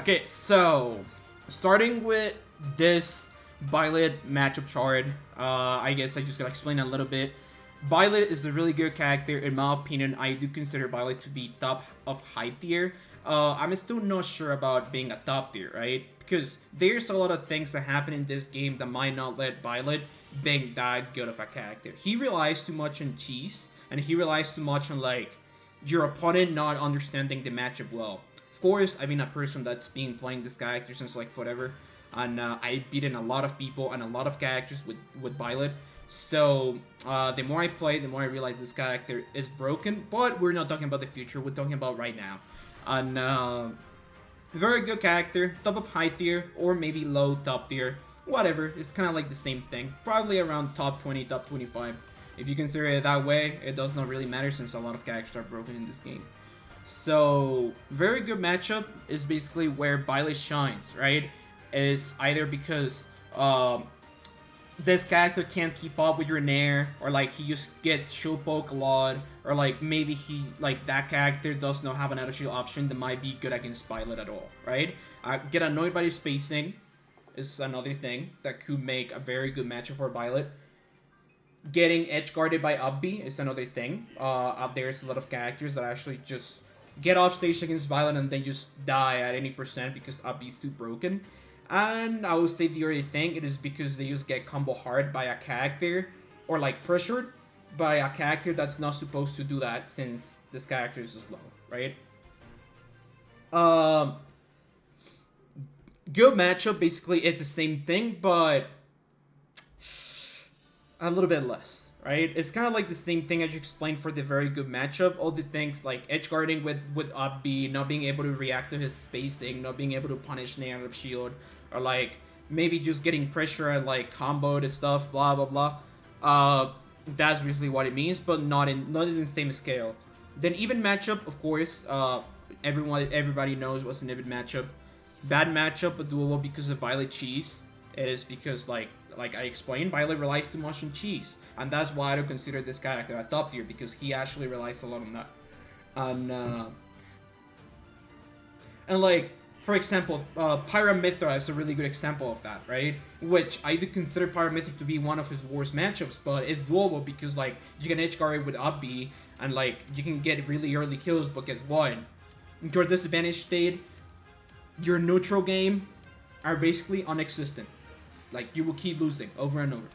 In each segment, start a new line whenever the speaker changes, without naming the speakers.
Okay, so starting with this Byleth matchup chart, I guess I just gotta explain a little bit. Byleth is a really good character. In my opinion, I do consider Byleth to be top of high tier. I'm still not sure about being a top tier, right? Because there's a lot of things that happen in this game that might not let Byleth being that good of a character. He relies too much on cheese, and he relies too much on, like, your opponent not understanding the matchup well. Of course, I've been a person that's been playing this character since, like, forever, and I've beaten a lot of people and a lot of characters with Byleth. So, the more I play, the more I realize this character is broken, but we're not talking about the future, we're talking about right now. And, very good character, top of high tier, or maybe low top tier, whatever, it's kind of like the same thing, probably around top 20, top 25. If you consider it that way, it does not really matter since a lot of characters are broken in this game. So, very good matchup is basically where Byleth shines, right? Is either because, this character can't keep up with your Nair, or like he just gets shield poke a lot, or like maybe that character does not have another shield option that might be good against Byleth at all, right? Get annoyed by the spacing is another thing that could make a very good matchup for Byleth. Getting edge guarded by up B is another thing. Up there's a lot of characters that actually just get off stage against Byleth and then just die at any percent because up B is too broken. And I would say the other thing, it is because they just get combo hard by a character, or like pressured by a character that's not supposed to do that since this character is just low, right? Good matchup, basically it's the same thing, but a little bit less, right? It's kind of like the same thing as you explained for the very good matchup. All the things like edge guarding with up B, not being able to react to his spacing, not being able to punish Nair up shield, or like maybe just getting pressure and like comboed and stuff, blah blah blah. That's basically what it means, but not in the same scale. Then even matchup, of course, everybody knows what's an even matchup. Bad matchup, but doable because of Byleth cheese. It is because like I explained, Byleth relies too much on cheese, and that's why I don't consider this character a top tier, because he actually relies a lot on that. And like, for example, Pyramithra is a really good example of that, right? Which I do consider Pyramithra to be one of his worst matchups, but it's doable because like you can edge guard it with up B, and like you can get really early kills, but guess what? Your disadvantage state, your neutral game are basically non-existent. Like, you will keep losing over and over.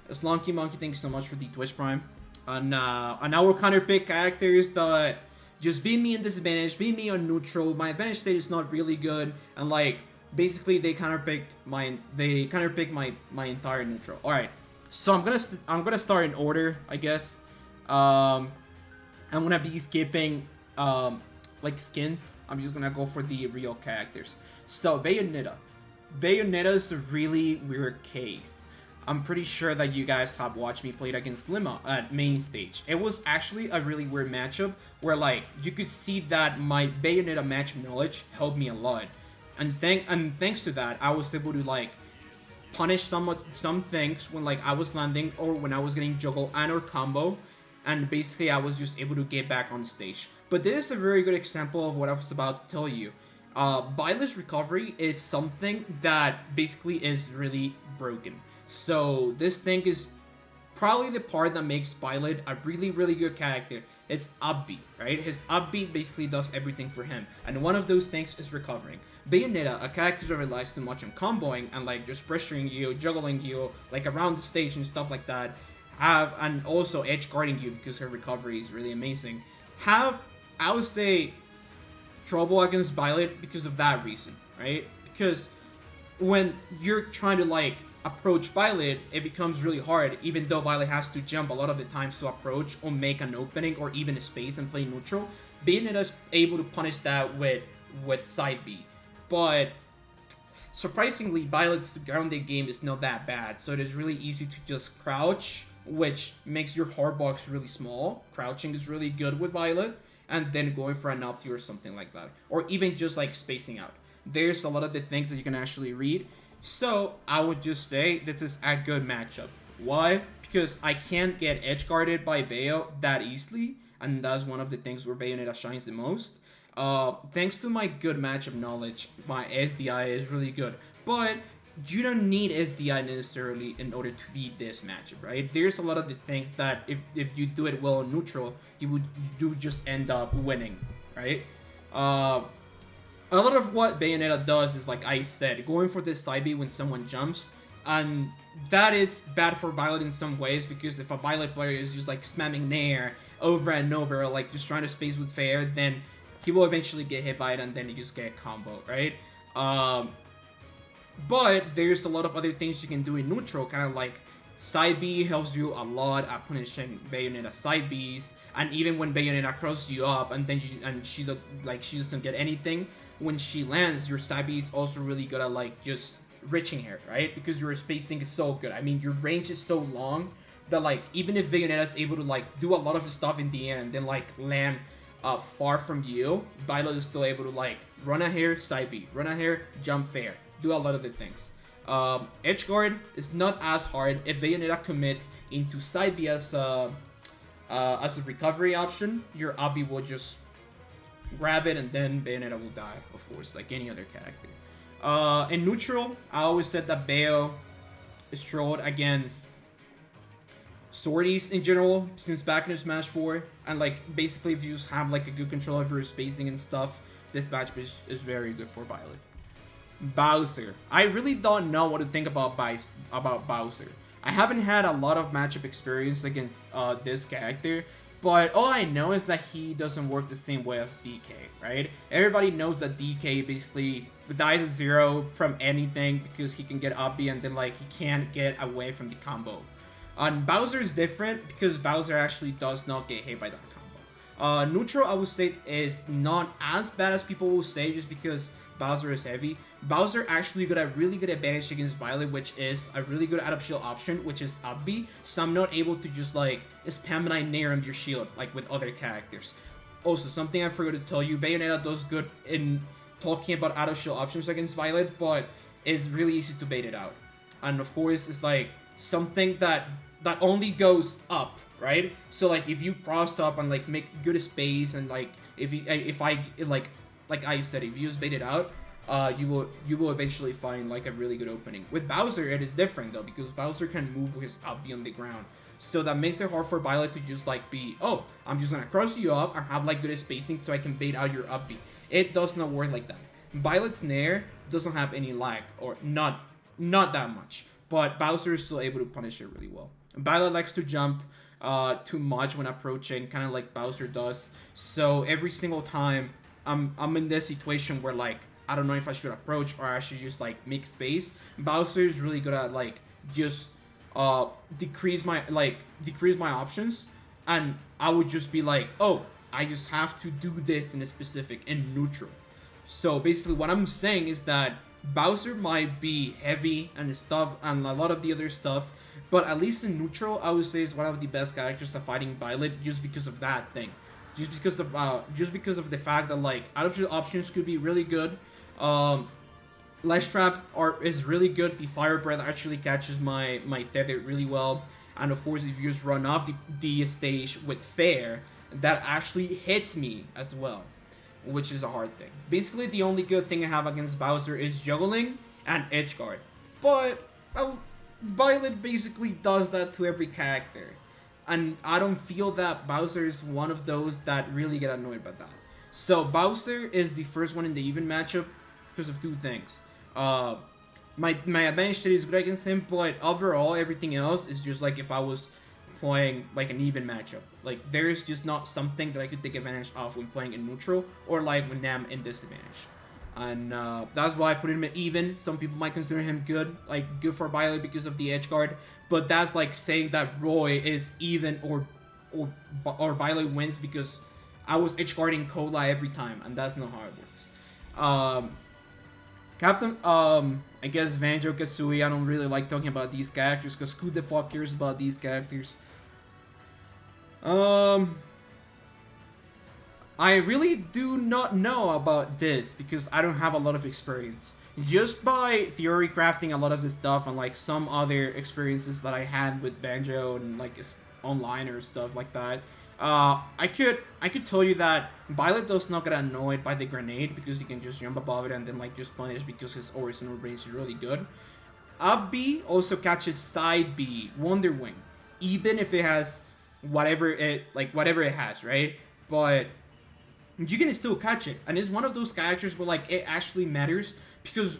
Slonky Monkey, thanks so much for the Twitch Prime. And I will counter pick characters that just beat me in disadvantage, beat me on neutral. My advantage state is not really good, and like basically they counter pick my entire neutral. All right, so I'm gonna start in order, I guess. I'm gonna be skipping like skins. I'm just gonna go for the real characters. So Bayonetta. Bayonetta is a really weird case. I'm pretty sure that you guys have watched me play it against Lima at main stage. It was actually a really weird matchup where like you could see that my Bayonetta match knowledge helped me a lot. And thanks to that, I was able to like punish some things when like I was landing or when I was getting juggle and or combo, and basically I was just able to get back on stage. But this is a very good example of what I was about to tell you. Byleth's recovery is something that basically is really broken. So this thing is probably the part that makes Byleth a really, really good character. It's up B, right? His up B basically does everything for him. And one of those things is recovering. Bayonetta, a character that relies too much on comboing and like just pressuring you, juggling you, like around the stage and stuff like that, and also edge guarding you because her recovery is really amazing, I would say, trouble against Byleth because of that reason, right? Because when you're trying to like approach Byleth, it becomes really hard, even though Byleth has to jump a lot of the times to approach or make an opening or even a space and play neutral. Bayonetta's able to punish that with side B. But surprisingly, Byleth's grounded game is not that bad, so it is really easy to just crouch, which makes your hard box really small. Crouching is really good with Byleth, and then going for an up tier or something like that. Or even just like spacing out. There's a lot of the things that you can actually read. So I would just say this is a good matchup. Why? Because I can't get edge guarded by Bayo that easily, and that's one of the things where Bayonetta shines the most. Thanks to my good matchup knowledge, my SDI is really good. But you don't need SDI necessarily in order to beat this matchup, right? There's a lot of the things that if you do it well in neutral, you do just end up winning, right? A lot of what Bayonetta does is, like I said, going for this side B when someone jumps, and that is bad for Byleth in some ways, because if a Byleth player is just like spamming Nair over and over, like just trying to space with fair, then he will eventually get hit by it and then you just get combo, right? But there's a lot of other things you can do in neutral, kind of like side B helps you a lot at punishing Bayonetta side Bs, and even when Bayonetta crosses you up and then she doesn't get anything, when she lands, your side B is also really good at like just reaching her, right? Because your spacing is so good. I mean, your range is so long that like even if Bayonetta is able to like do a lot of stuff in the end and then like land far from you, Byleth is still able to like run a hair, side B, run a hair, jump fair, do a lot of the things. Edge guard is not as hard if Bayonetta commits into side B as a recovery option. Your up B will just grab it and then Bayonetta will die, of course, like any other character. In neutral, I always said that Bayo is trolled against Swordies in general since back in Smash 4, and like basically if you just have like a good control of your spacing and stuff, this matchup is very good for Byleth. Bowser. I really don't know what to think about Bowser. I haven't had a lot of matchup experience against this character, but all I know is that he doesn't work the same way as DK, right? Everybody knows that DK basically dies at 0 from anything because he can get up B and then like he can't get away from the combo. And Bowser is different because Bowser actually does not get hit by that combo. Neutral, I would say, is not as bad as people will say just because Bowser is heavy. Bowser actually got a really good advantage against Byleth, which is a really good out of shield option, which is up B, so I'm not able to just like spam 9 Nair on your shield like with other characters. Also, something I forgot to tell you, Bayonetta does good in talking about out of shield options against Byleth, but it's really easy to bait it out. And of course, it's like something that only goes up, right? So like if you cross up and like make good space and like if I I said, if you just bait it out, you will eventually find like a really good opening. With Bowser, it is different though, because Bowser can move his up B on the ground, so that makes it hard for Byleth to just like be, oh, I'm just gonna cross you up and have like good spacing so I can bait out your up B. It does not work like that. Byleth's Nair doesn't have any lag, or not that much, but Bowser is still able to punish it really well. Byleth likes to jump too much when approaching, kind of like Bowser does. So every single time I'm in this situation where like I don't know if I should approach or I should just like make space, Bowser is really good at like just decrease my options, and I would just be like, oh, I just have to do this in a specific in neutral. So basically what I'm saying is that Bowser might be heavy and stuff and a lot of the other stuff, but at least in neutral, I would say is one of the best characters at fighting Byleth just because of that thing. Just because of the fact that like out of shield options could be really good. Ledge trap is really good. The fire breath actually catches my tether really well, and of course if you just run off the stage with fair, that actually hits me as well, which is a hard thing. Basically, the only good thing I have against Bowser is juggling and edge guard, but Byleth basically does that to every character, and I don't feel that Bowser is one of those that really get annoyed by that. So Bowser is the first one in the even matchup because of two things. My advantage state is good against him, but overall everything else is just like if I was playing like an even matchup. Like there is just not something that I could take advantage of when playing in neutral or like when I'm in disadvantage. And that's why I put him at even. Some people might consider him good, like good for Byleth because of the edge guard, but that's like saying that Roy is even or Byleth wins because I was edge guarding Cola every time, and that's not how it works. Captain, I guess Banjo and Kazooie. I don't really like talking about these characters because who the fuck cares about these characters? I really do not know about this because I don't have a lot of experience. Just by theory crafting a lot of this stuff and like some other experiences that I had with Banjo and like online or stuff like that, I could tell you that Byleth does not get annoyed by the grenade because he can just jump above it and then like just punish because his original range is really good. Up B also catches side B, Wonder Wing, even if it has whatever it has, right? But you can still catch it, and it's one of those characters where like it actually matters because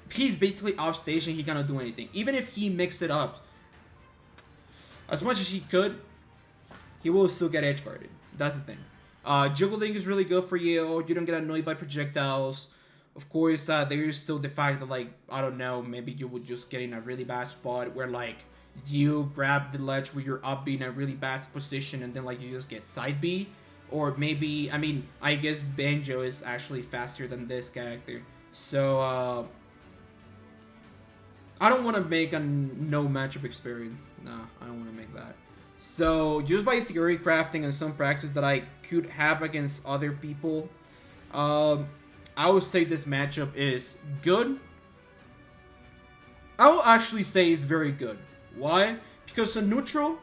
he's basically off stage and he cannot do anything. Even if he mixed it up as much as he could, he will still get edge guarded. That's the thing. Juggling is really good for you. You don't get annoyed by projectiles. Of course, there is still the fact that, like, I don't know, maybe you would just get in a really bad spot where, like, you grab the ledge with your up B in a really bad position and then, like, you just get side B. Or maybe, I mean, I guess Banjo is actually faster than this character. So, I don't want to make a no matchup experience. Nah, I don't want to make that. So, just by theory crafting and some practice that I could have against other people, I would say this matchup is good. I will actually say it's very good. Why? Because in neutral,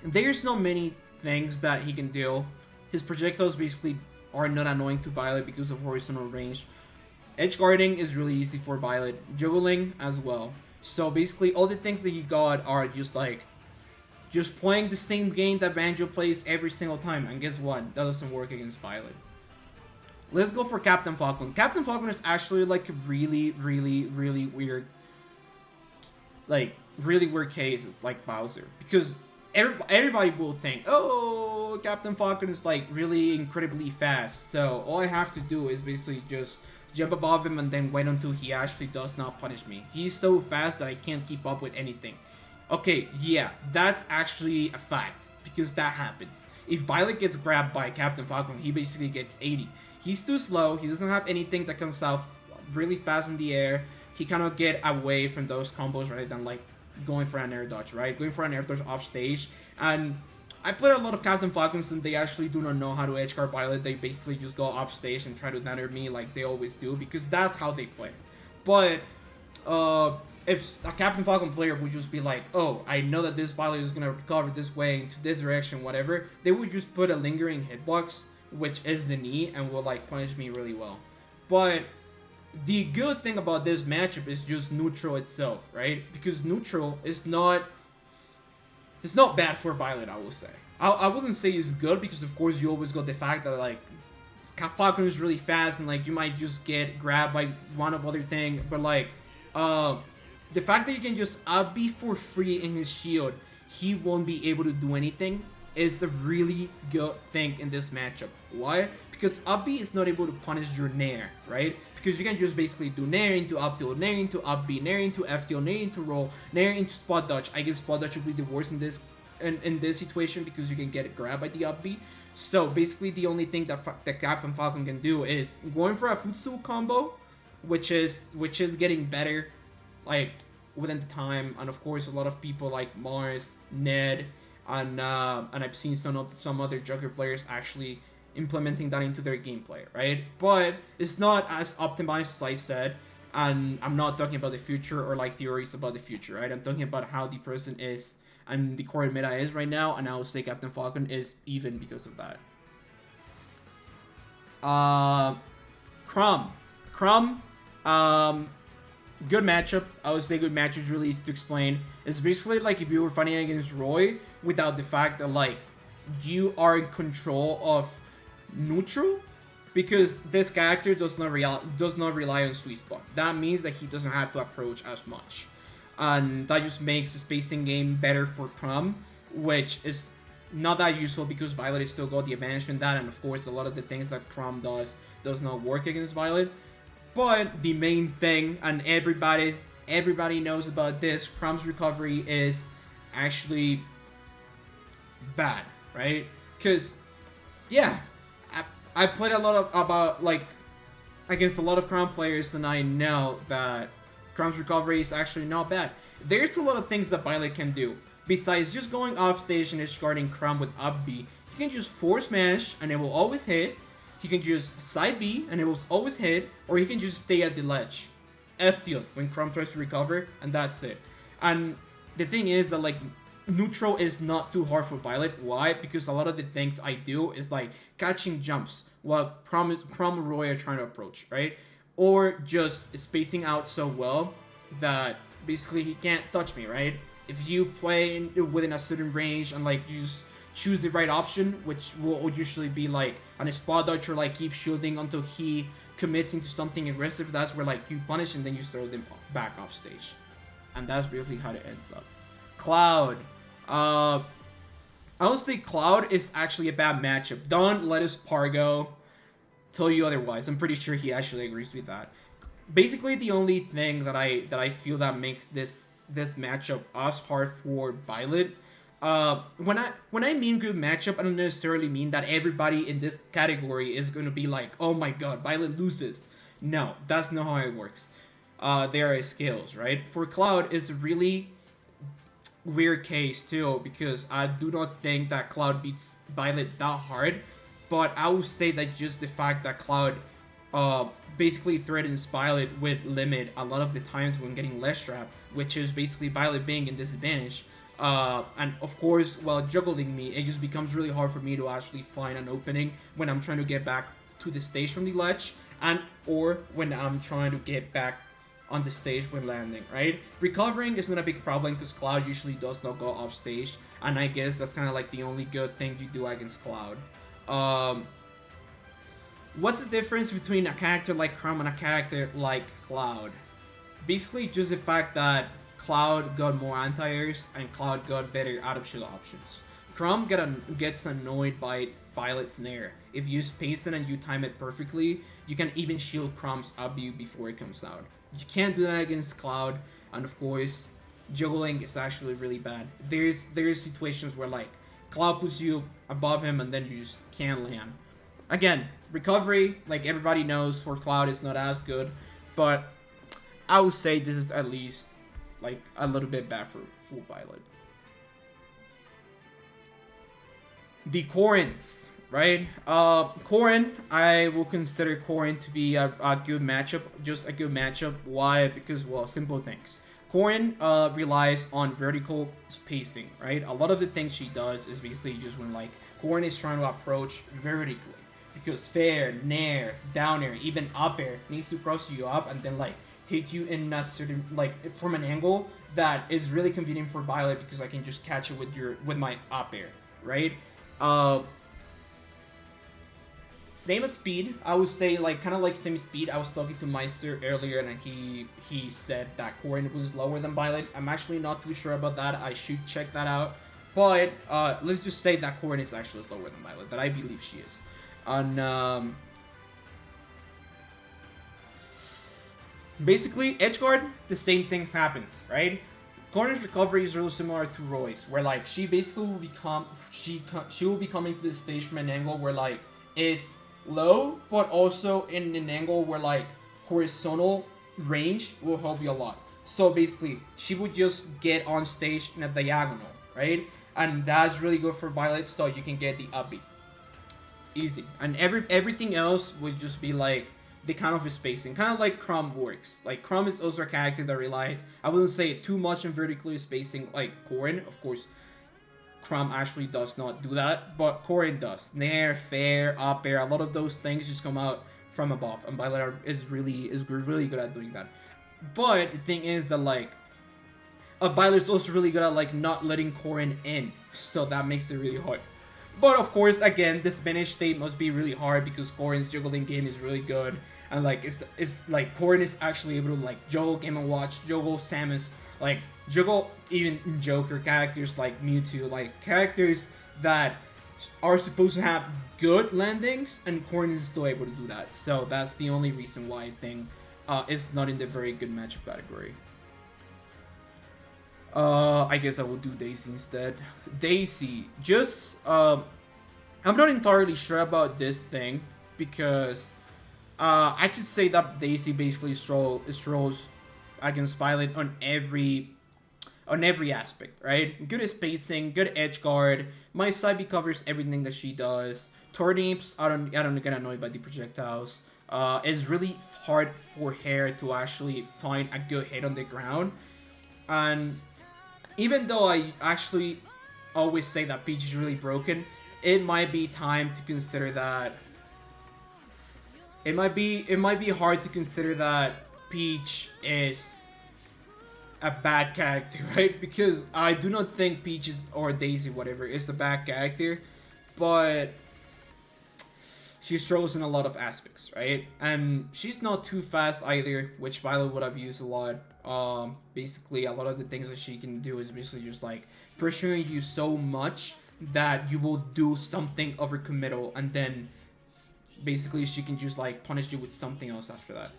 there's not many things that he can do. His projectiles basically are not annoying to Byleth because of horizontal range. Edge guarding is really easy for Byleth. Juggling as well. So basically all the things that he got are just like just playing the same game that Banjo plays every single time. And guess what? That doesn't work against Byleth. Let's go for Captain Falcon. Captain Falcon is actually like a really weird, like really weird case like Bowser, because everybody will think, oh, Captain Falcon is like really incredibly fast, so all I have to do is basically just jump above him and then wait until he actually does not punish me. He's so fast that I can't keep up with anything. Okay, yeah, that's actually a fact, because that happens. If Byleth gets grabbed by Captain Falcon, he basically gets 80. He's too slow, he doesn't have anything that comes out really fast in the air. He cannot get away from those combos rather than like going for an air dodge, right? Going for an air dodge off stage. And I played a lot of Captain Falcons and they actually do not know how to edge guard Byleth. They basically just go off stage and try to natter me like they always do, because that's how they play. But if a Captain Falcon player would just be like, oh, I know that this Byleth is going to recover this way into this direction, whatever, they would just put a lingering hitbox, which is the knee, and will like punish me really well. But the good thing about this matchup is just neutral itself, right? Because neutral is not bad for Byleth, I will say. I wouldn't say it's good, because of course you always got the fact that like Falcon is really fast and like you might just get grabbed by one of other thing, but like the fact that you can just up B for free in his shield, he won't be able to do anything, is the really good thing in this matchup. Why? Because up B is not able to punish your nair, right? Because you can just basically do nair into up tilt, nair into up B, nair into F tilt, nair into roll, nair into spot dodge. I guess spot dodge would be the worst in this situation, because you can get grabbed by the up B. So basically the only thing that Captain Falcon can do is going for a Futsu combo, which is getting better like within the time. And of course a lot of people like Marth, Ned, and I've seen some other Joker players actually implementing that into their gameplay, right? But it's not as optimized as I said, and I'm not talking about the future or like theories about the future, right? I'm talking about how the present is and the core meta is right now, and I would say Captain Falcon is even because of that. Chrom, good matchup. I would say good matchup is really easy to explain. It's basically like if you were fighting against Roy without the fact that like you are in control of neutral, because this character does not rely on sweet spot. That means that he doesn't have to approach as much, and that just makes the spacing game better for Chrom, which is not that useful because Byleth is still got the advantage in that, and of course a lot of the things that Chrom does not work against Byleth. But the main thing, and everybody knows about this, Chrom's recovery is actually bad, right? Because yeah, I played a lot against a lot of Chrom players, and I know that Chrom's recovery is actually not bad. There's a lot of things that Byleth can do. Besides just going off stage and discarding Chrom with up B, he can just force smash and it will always hit. He can just side B and it will always hit, or he can just stay at the ledge. F tilt when Chrom tries to recover, and that's it. And the thing is that like neutral is not too hard for Byleth. Why? Because a lot of the things I do is like catching jumps while Chrom Roy are trying to approach, right? Or just spacing out so well that basically he can't touch me, right? If you play within a certain range and like you just choose the right option, which will usually be like on a spot dodge or like keep shielding until he commits into something aggressive, that's where like you punish and then you throw them back off stage. And that's basically how it ends up. Cloud. Honestly, Cloud is actually a bad matchup. Don't let us Pargo tell you otherwise. I'm pretty sure he actually agrees with that. Basically, the only thing that I feel that makes this matchup as hard for Byleth. When I mean good matchup, I don't necessarily mean that everybody in this category is going to be like, oh my god, Byleth loses. No, that's not how it works. There are scales, right? For Cloud, it's a really weird case too, because I do not think that Cloud beats Byleth that hard, but I would say that just the fact that Cloud basically threatens Byleth with limit a lot of the times when getting less trap, which is basically Byleth being in disadvantage. And of course, while juggling me, it just becomes really hard for me to actually find an opening when I'm trying to get back to the stage from the ledge, and or when I'm trying to get back on the stage when landing, right? Recovering is not a big problem because Cloud usually does not go off stage, and I guess that's kind of like the only good thing you do against Cloud. What's the difference between a character like Chrom and a character like Cloud? Basically, just the fact that Cloud got more anti-airs and Cloud got better out-of-shield options. Chrom gets annoyed by Byleth's Nair. If you space it and you time it perfectly, you can even shield Chrom's up you before it comes out. You can't do that against Cloud, and of course, juggling is actually really bad. There's situations where like Cloud puts you above him and then you just can't land. Again, recovery, like everybody knows, for Cloud is not as good, but I would say this is at least like a little bit bad for Byleth. The Corrins, right? Corrin, I will consider Corrin to be a good matchup, just a good matchup. Why? Because, well, simple things. Corrin relies on vertical spacing, right? A lot of the things she does is basically just when like Corrin is trying to approach vertically, because fair, nair, down air, even up air needs to cross you up and then like hit you in a certain like from an angle that is really convenient for Byleth because I can just catch it with my up air, right? Same as speed, I would say, like kind of like same speed. I was talking to Meister earlier and he said that Corrin was lower than Byleth. I'm actually not too sure about that. I should check that out. But let's just say that Corrin is actually lower than Byleth, that I believe she is. And basically, edgeguard, the same things happens, right? Corrin's recovery is really similar to Roy's, where like she basically will become she will be coming to the stage from an angle where like is low, but also in an angle where like horizontal range will help you a lot. So basically, she would just get on stage in a diagonal, right? And that's really good for Byleth, so you can get the up B. Easy. And everything else would just be like the kind of spacing, kind of like Chrom works. Like Chrom is also a character that relies, I wouldn't say too much on vertically spacing like Corrin. Of course, Chrom actually does not do that, but Corrin does. Nair, fair, up air, a lot of those things just come out from above, and Byleth is really good at doing that. But the thing is that like Byleth is also really good at like not letting Corrin in, so that makes it really hard. But of course, again, this Spanish state must be really hard because Corrin's juggling game is really good. And like it's like Corrin is actually able to like juggle Game & Watch, juggle Samus, like juggle even Joker characters like Mewtwo, like characters that are supposed to have good landings, and Corrin is still able to do that. So that's the only reason why I think it's not in the very good matchup category. I guess I will do Daisy instead. Daisy, just I'm not entirely sure about this thing because I could say that Daisy basically strolls against Byleth on every aspect, right? Good spacing, good edge guard. My side B covers everything that she does. Turnips, I don't get annoyed by the projectiles. It's really hard for her to actually find a good hit on the ground, and even though I actually always say that Peach is really broken, it might be time to consider that. It might be hard to consider that Peach is a bad character, right? Because I do not think Peach is, or Daisy, whatever, is a bad character, but she struggles in a lot of aspects, right? And she's not too fast either, which Byleth would have used a lot. Basically, a lot of the things that she can do is basically just like pressuring you so much that you will do something overcommittal, and then basically she can just like punish you with something else after that.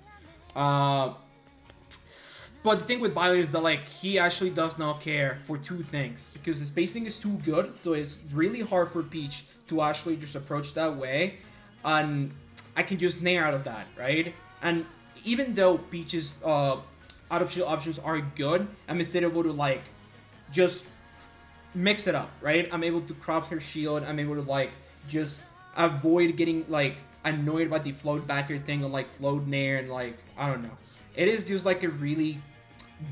But the thing with Byleth is that like he actually does not care for two things, because his spacing is too good, so it's really hard for Peach to actually just approach that way, and I can just nair out of that, right? And even though Peach's out of shield options are good, I'm instead able to like just mix it up, right? I'm able to crop her shield, I'm able to like just avoid getting like annoyed by the float backer thing, or like float nair, and like I don't know. It is just like a really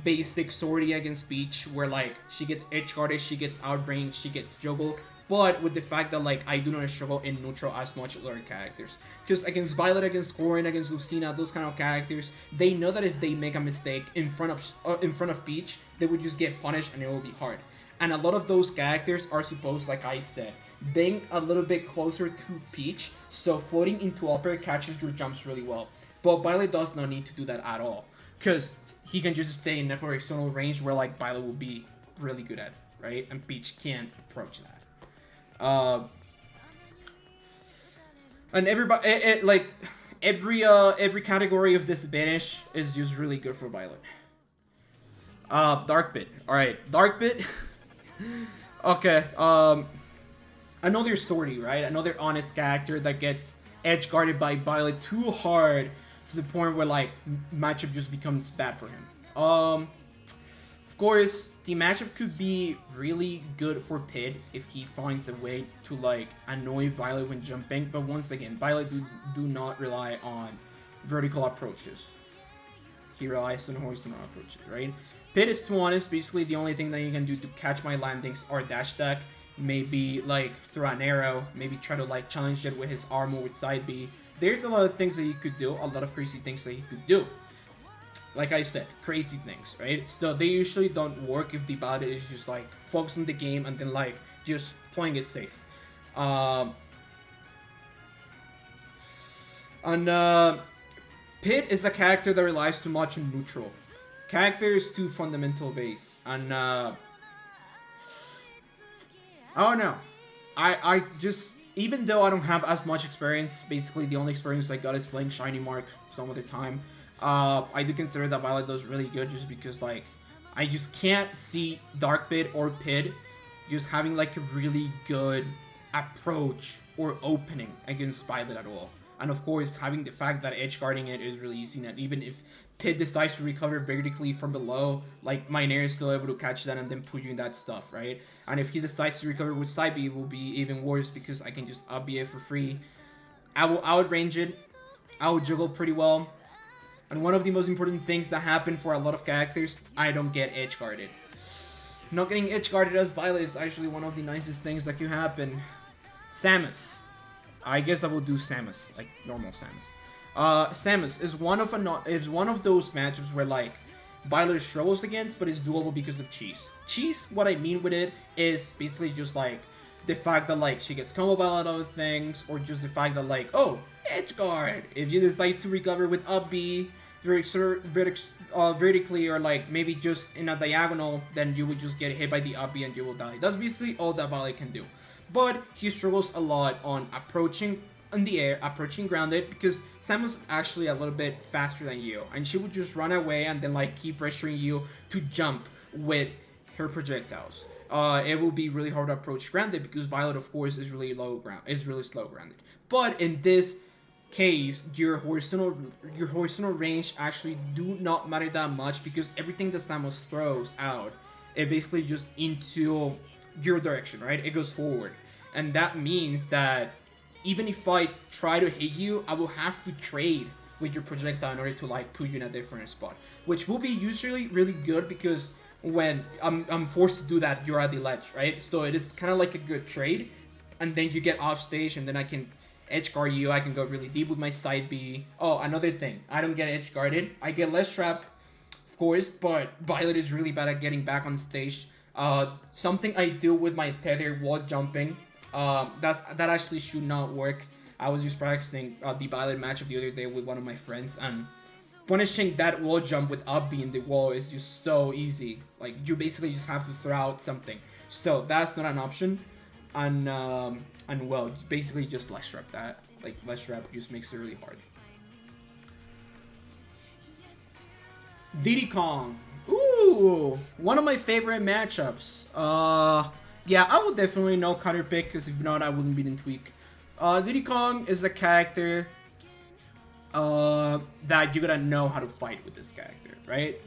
basic sortie against Peach, where like she gets edge guarded, she gets outranged, she gets juggled, but with the fact that like I do not struggle in neutral as much as other characters. Because against Byleth, against Corrin, against Lucina, those kind of characters, they know that if they make a mistake in front of Peach, they would just get punished and it will be hard. And a lot of those characters are supposed, like I said, being a little bit closer to Peach, so floating into upper catches your jumps really well. But Byleth does not need to do that at all, because he can just stay in network external range where like Byleth will be really good at, right? And Peach can't approach that. And everybody, like every category of disadvantage is just really good for Byleth. Dark Bit. All right, Dark Bit. Okay. Another sortie, right? Another honest character that gets edge guarded by Byleth too hard, to the point where like matchup just becomes bad for him. Of course, the matchup could be really good for Pid if he finds a way to like annoy Byleth when jumping, but once again, Byleth do not rely on vertical approaches. He relies on horizontal approaches, right? Pid is too honest. Basically, the only thing that you can do to catch my landings are dash attack, maybe like throw an arrow, maybe try to like challenge it with his armor with side B. There's a lot of things that he could do, a lot of crazy things that he could do. Like I said, crazy things, right? So they usually don't work if the Byleth is just like focused on the game and then like just playing it safe. Pit is a character that relies too much on neutral. Character is too fundamental base, and I don't know. I just, even though I don't have as much experience, basically the only experience I got is playing Shiny Mark some of the time. I do consider that Byleth does really good, just because like I just can't see Dark Bit or Pid just having like a really good approach or opening against Byleth at all. And of course, having the fact that edge guarding it is really easy, that even if Pid decides to recover vertically from below, like my Nair is still able to catch that and then put you in that stuff, right? And if he decides to recover with side B, it will be even worse, because I can just up B it for free. I will outrange it. I will juggle pretty well. And one of the most important things that happen for a lot of characters, I don't get edge guarded. Not getting edge guarded as Byleth is actually one of the nicest things that can happen. Samus. I guess I will do Samus, like normal Samus. Samus is one of those matchups where like Byleth struggles against, but it's doable because of cheese. Cheese, what I mean with it is basically just like the fact that like she gets combo by a lot of things, or just the fact that like, oh, edge guard. If you decide to recover with up B vertically, or like maybe just in a diagonal, then you would just get hit by the up B and you will die. That's basically all that Byleth can do. But he struggles a lot on approaching in the air, approaching grounded, because Samus is actually a little bit faster than you, and she would just run away and then like keep pressuring you to jump with her projectiles. It will be really hard to approach grounded, because Byleth, of course, is really slow grounded. But in this case, your horizontal range actually do not matter that much, because everything that Samus throws out, it basically just into your direction, right? It goes forward. And that means that even if I try to hit you, I will have to trade with your projectile in order to like put you in a different spot, which will be usually really good, because when I'm forced to do that, you're at the ledge, right? So it is kind of like a good trade, and then you get off stage, and then I can edge guard you. I can go really deep with my side B. Oh, another thing, I don't get edge guarded. I get less trap, of course, but Byleth is really bad at getting back on stage. Something I do with my tether wall jumping, that actually should not work. I was just practicing the Byleth matchup the other day with one of my friends, and punishing that wall jump with up B in the wall is just so easy. Like, you basically just have to throw out something. So that's not an option. And well, basically just less rep that. Like, less rep just makes it really hard. Diddy Kong. Ooh, one of my favorite matchups. Yeah, I would definitely know counter pick, because if not, I wouldn't be in Tweak. Diddy Kong is a character that you gotta know how to fight with this character, right?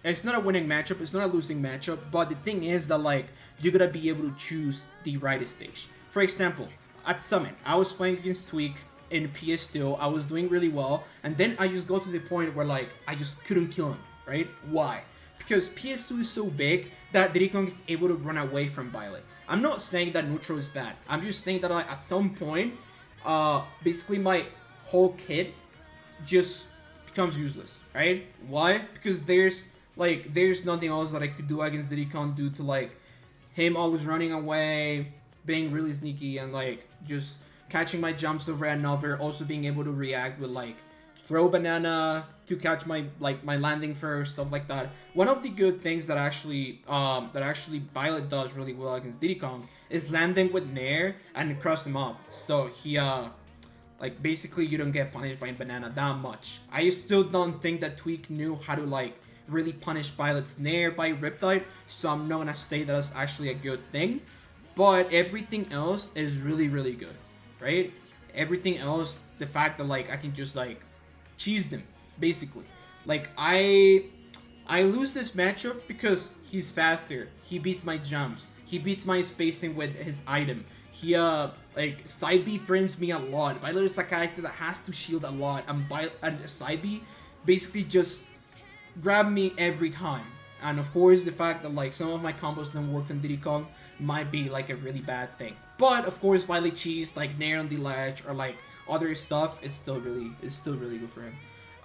It's not a winning matchup, it's not a losing matchup, but the thing is that, like, you gotta be able to choose the right stage. For example, at Summit, I was playing against Tweak in PS2, I was doing really well, and then I just go to the point where, like, I just couldn't kill him, right? Why? Because PS2 is so big that Diddy Kong is able to run away from Byleth. I'm not saying that neutral is bad, I'm just saying that, like, at some point, basically my whole kit just becomes useless, right? Why? Because there's nothing else that I could do against Diddy Kong due to, like, him always running away, being really sneaky, and, like, just catching my jumps over and over, also being able to react with, like, throw banana to catch my landing first, stuff like that. One of the good things that actually Byleth does really well against Diddy Kong is landing with Nair and cross him up. So he like, basically you don't get punished by banana that much. I still don't think that Tweak knew how to, like, really punish Byleth's Nair by Riptide, so I'm not gonna say that's actually a good thing. But everything else is really, really good, right? Everything else, the fact that, like, I can just, like, cheese them, basically. Like, I lose this matchup because he's faster, he beats my jumps, he beats my spacing with his item, he like, side B threatens me a lot. Byleth is a character that has to shield a lot, and side B basically just grab me every time. And of course, the fact that, like, some of my combos don't work on Diddy Kong might be, like, a really bad thing. But of course, Byleth cheese, like Nair on the ledge or, like, other stuff, it's still really good for him.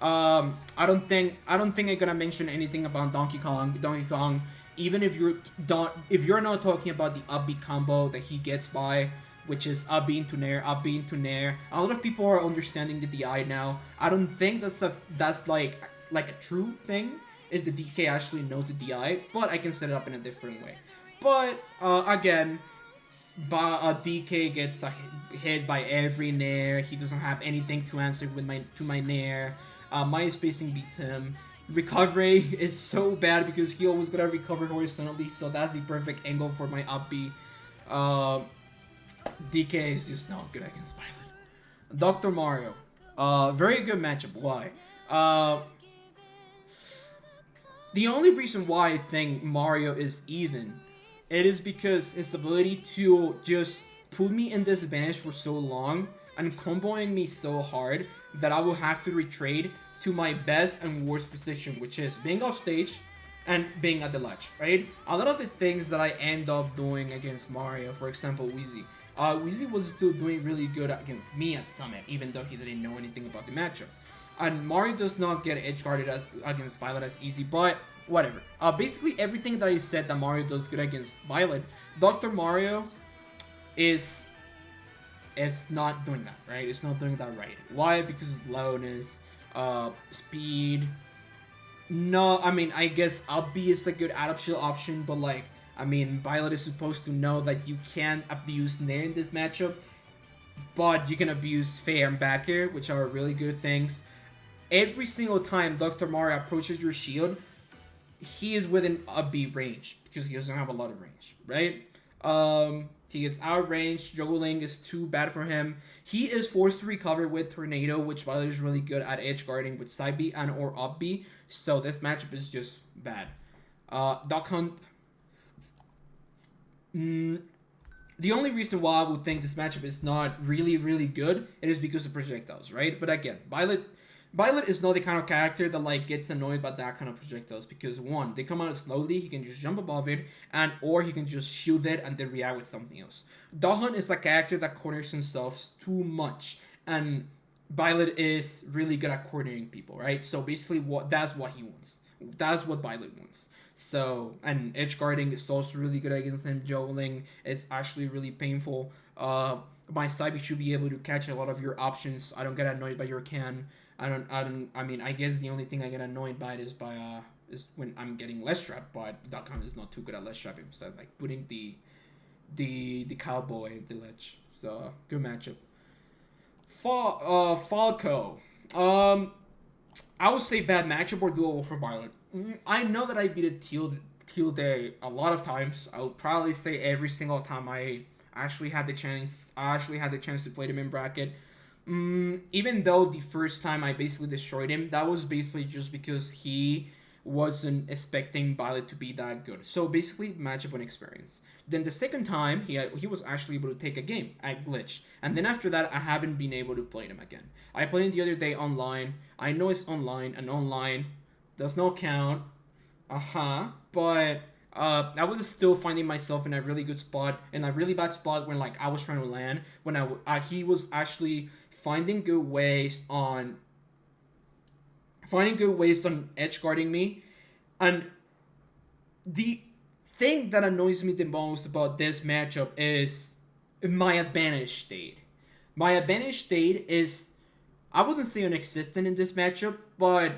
I don't think I'm gonna mention anything about Donkey Kong. Donkey Kong, even if you're not talking about the up B combo that he gets by, which is up B into Nair, up B into Nair. A lot of people are understanding the DI now. I don't think that's like a true thing if the DK actually knows the DI, but I can set it up in a different way. But again, DK gets hit by every Nair. He doesn't have anything to answer with my Nair. My spacing beats him. Recovery is so bad because he always gotta recover horizontally, so that's the perfect angle for my up B. DK is just not good against Byleth. Dr. Mario, very good matchup. Why? The only reason why I think Mario is even, it is because his ability to just put me in disadvantage for so long and comboing me so hard that I will have to retrade to my best and worst position, which is being off stage and being at the ledge, right? A lot of the things that I end up doing against Mario, for example, Wheezy. Wheezy was still doing really good against me at Summit, even though he didn't know anything about the matchup. And Mario does not get edge guarded against Byleth as easy, but whatever. Basically everything that I said that Mario does good against Byleth, Dr. Mario is not doing that, right? It's not doing that right. Why? Because of slowness, speed. No, I mean, I guess up B is a good add-up shield option, but, like, I mean, Byleth is supposed to know that you can't abuse Nair in this matchup, but you can abuse Fair and back air, which are really good things. Every single time Dr. Mario approaches your shield, he is within up B range, because he doesn't have a lot of range, right? He gets out range, juggling is too bad for him. He is forced to recover with Tornado, which Byleth is really good at edge guarding with side B and or up B, so this matchup is just bad. Duck Hunt. The only reason why I would think this matchup is not really, really good, it is because of projectiles, right? But again, Byleth Byleth is not the kind of character that like gets annoyed by that kind of projectiles because one, they come out slowly, he can just jump above it, and or he can just shield it and then react with something else. Dahan is a character that corners himself too much, and Byleth is really good at coordinating people, right? So basically, that's what he wants. That's what Byleth wants. So, and edge guarding is also really good against him. Juggling, it's actually really painful. My side should be able to catch a lot of your options. I don't get annoyed by your can. I mean, I guess the only thing I get annoyed by it is when I'm getting less trap, but that kind is not too good at less trapping besides like putting the cowboy at the ledge. So good matchup. Falco. I would say bad matchup or doable for Byleth. I know that I beat a Tilde a lot of times. I would probably say every single time I actually had the chance. I actually had the chance to play them in bracket. Even though the first time I basically destroyed him, that was basically just because he wasn't expecting Byleth to be that good. So basically, matchup on experience. Then the second time, he was actually able to take a game at Glitch. And then after that, I haven't been able to play him again. I played him the other day online. I know it's online, and online does not count. But I was still finding myself in a really good spot, in a really bad spot when like I was trying to land. When he was actually finding good ways on edge guarding me. And the thing that annoys me the most about this matchup is my advantage state. My advantage state is, I wouldn't say non-existent in this matchup, but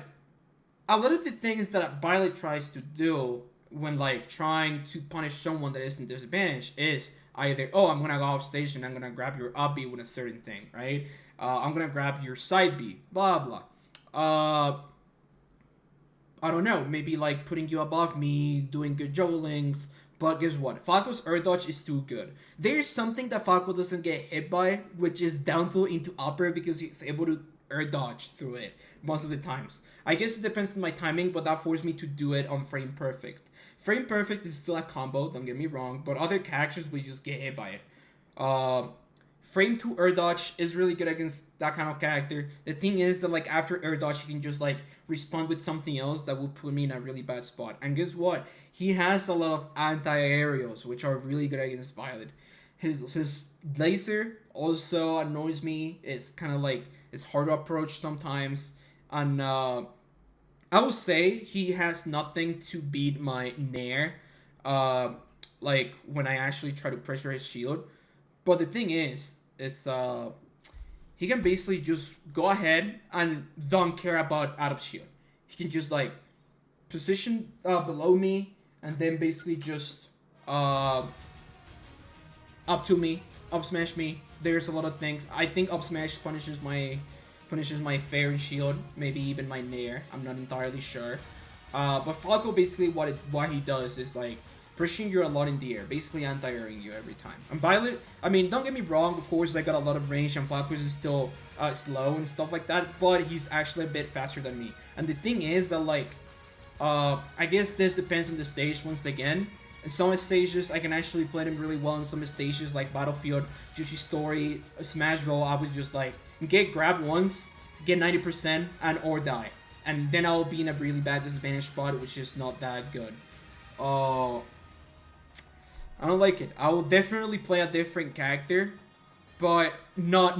a lot of the things that Byleth tries to do when like trying to punish someone that isn't disadvantaged is either, oh, I'm gonna go off stage and I'm gonna grab your up B with a certain thing, right? I'm gonna grab your side B, blah blah. I don't know, maybe like putting you above me, doing good jugglings, but guess what? Falco's air dodge is too good. There's something that Falco doesn't get hit by, which is down tilt into upper because he's able to air dodge through it most of the times. I guess it depends on my timing, but that forced me to do it on frame perfect. Frame perfect is still a combo, don't get me wrong, but other characters will just get hit by it. Frame 2 air dodge is really good against that kind of character. The thing is that like after air dodge, he can just like respond with something else that will put me in a really bad spot. And guess what? He has a lot of anti-aerials, which are really good against Byleth. His laser also annoys me. It's kind of like, it's hard to approach sometimes. And I would say he has nothing to beat my Nair. Like when I actually try to pressure his shield. But the thing is he can basically just go ahead and don't care about out of shield. He can just like position below me and then basically just up to me, up smash me. There's a lot of things. I think up smash punishes my fair and shield, maybe even my Nair. I'm not entirely sure. But Falco basically what he does is like pushing you a lot in the air, basically anti-airing you every time. And Byleth, I mean, don't get me wrong, of course, they got a lot of range, and Falco is still slow and stuff like that, but he's actually a bit faster than me. And the thing is that, like, I guess this depends on the stage once again. In some stages, I can actually play them really well. In some stages, like Battlefield, Juicy Story, Smash Bros, I would just, like, get grabbed once, get 90%, and or die. And then I'll be in a really bad disadvantage spot, which is not that good. I don't like it. I will definitely play a different character, but not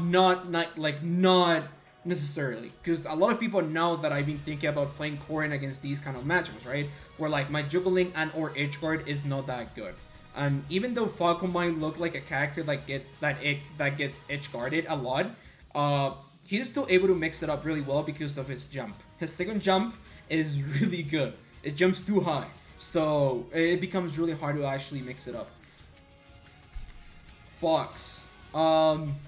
necessarily. Because a lot of people know that I've been thinking about playing Corrin against these kind of matchups, right? Where like my juggling and or edge guard is not that good. And even though Falco might look like a character that gets edge guarded a lot, he's still able to mix it up really well because of his jump. His second jump is really good. It jumps too high. So it becomes really hard to actually mix it up. Fox. I'm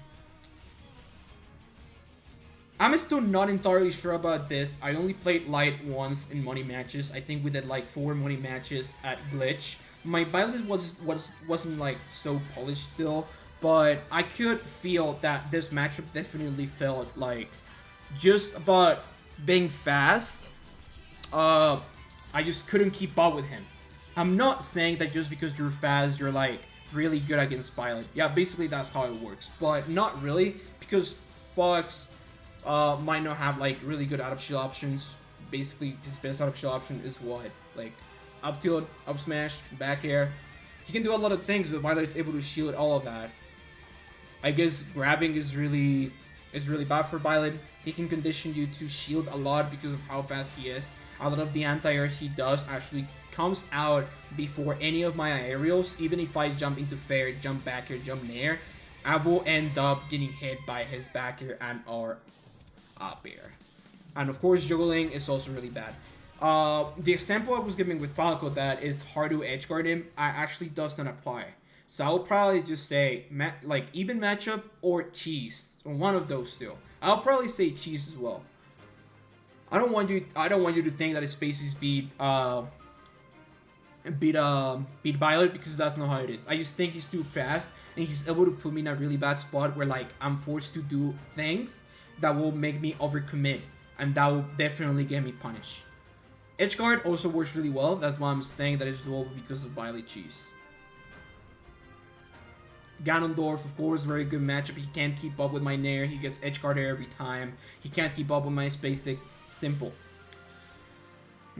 still not entirely sure about this. I only played light once in money matches. I think we did like 4 money matches at Glitch. My Byleth wasn't like so polished still, but I could feel that this matchup definitely felt like just about being fast. I just couldn't keep up with him. I'm not saying that just because you're fast, you're like really good against Byleth. Yeah, basically that's how it works, but not really, because Fox might not have like really good out of shield options. Basically, his best out of shield option is what? Like up tilt, up smash, back air. He can do a lot of things, but Byleth is able to shield all of that. I guess grabbing is really bad for Byleth. He can condition you to shield a lot because of how fast he is. A lot of the anti-air he does actually comes out before any of my aerials. Even if I jump into fair, jump back air, jump nair, I will end up getting hit by his back air and or up air. And of course, juggling is also really bad. The example I was giving with Falco that is hard to edge guard him, actually doesn't apply. So I will probably just say like even matchup or cheese, one of those two. I'll probably say cheese as well. I don't want you to think that his spaces beat Byleth, because that's not how it is. I just think he's too fast and he's able to put me in a really bad spot where like I'm forced to do things that will make me overcommit, and that will definitely get me punished. Edge guard also works really well. That's why I'm saying that it's doable because of Byleth cheese. Ganondorf, of course, very good matchup. He can't keep up with my nair. He gets edge guard every time. He can't keep up with my basic. Simple.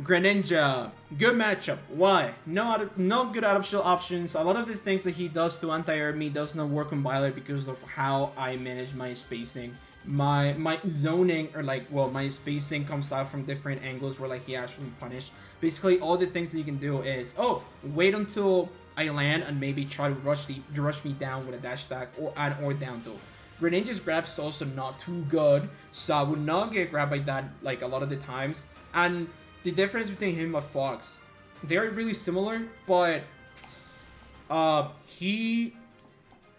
Greninja, good matchup. Why? No good out of shield options. A lot of the things that he does to anti-air me does not work on Byleth because of how I manage my spacing. My zoning, or like, well, my spacing comes out from different angles where like he actually punished. Basically, all the things that you can do is, oh, wait until I land and maybe try to rush me down with a dash attack or down tilt. Greninja's grab is also not too good, so I would not get grabbed by that like a lot of the times. And the difference between him and Fox, they are really similar, but he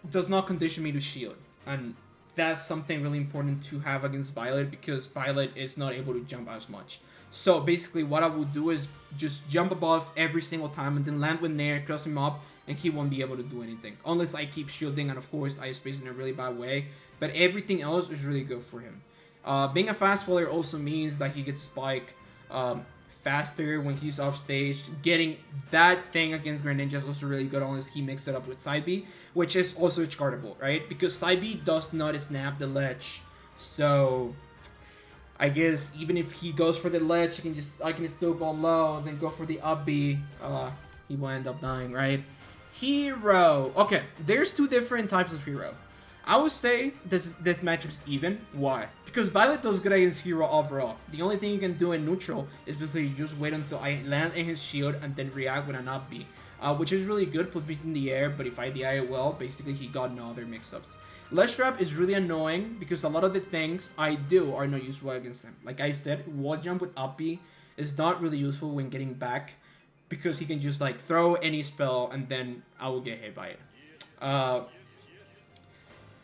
does not condition me to shield, and that's something really important to have against Byleth because Byleth is not able to jump as much. So basically what I will do is just jump above every single time and then land with nair, cross him up, and he won't be able to do anything. Unless I keep shielding, and of course I space in a really bad way. But everything else is really good for him. Being a fast faller also means that he gets spike faster when he's off stage. Getting that thing against Greninja is also really good unless he mixes it up with side B, which is also edge guardable, right? Because side B does not snap the ledge. So I guess even if he goes for the ledge, I can still go low and then go for the up B. He will end up dying, right? Hero. Okay, there's two different types of hero. I would say this matchup's even. Why? Because Byleth does good against hero overall. The only thing you can do in neutral is basically just wait until I land in his shield and then react with an up B. Which is really good, puts me in the air, but if I DI it well, basically he got no other mix-ups. Ledge trap is really annoying because a lot of the things I do are not useful against him. Like I said, wall jump with up B is not really useful when getting back because he can just like throw any spell and then I will get hit by it.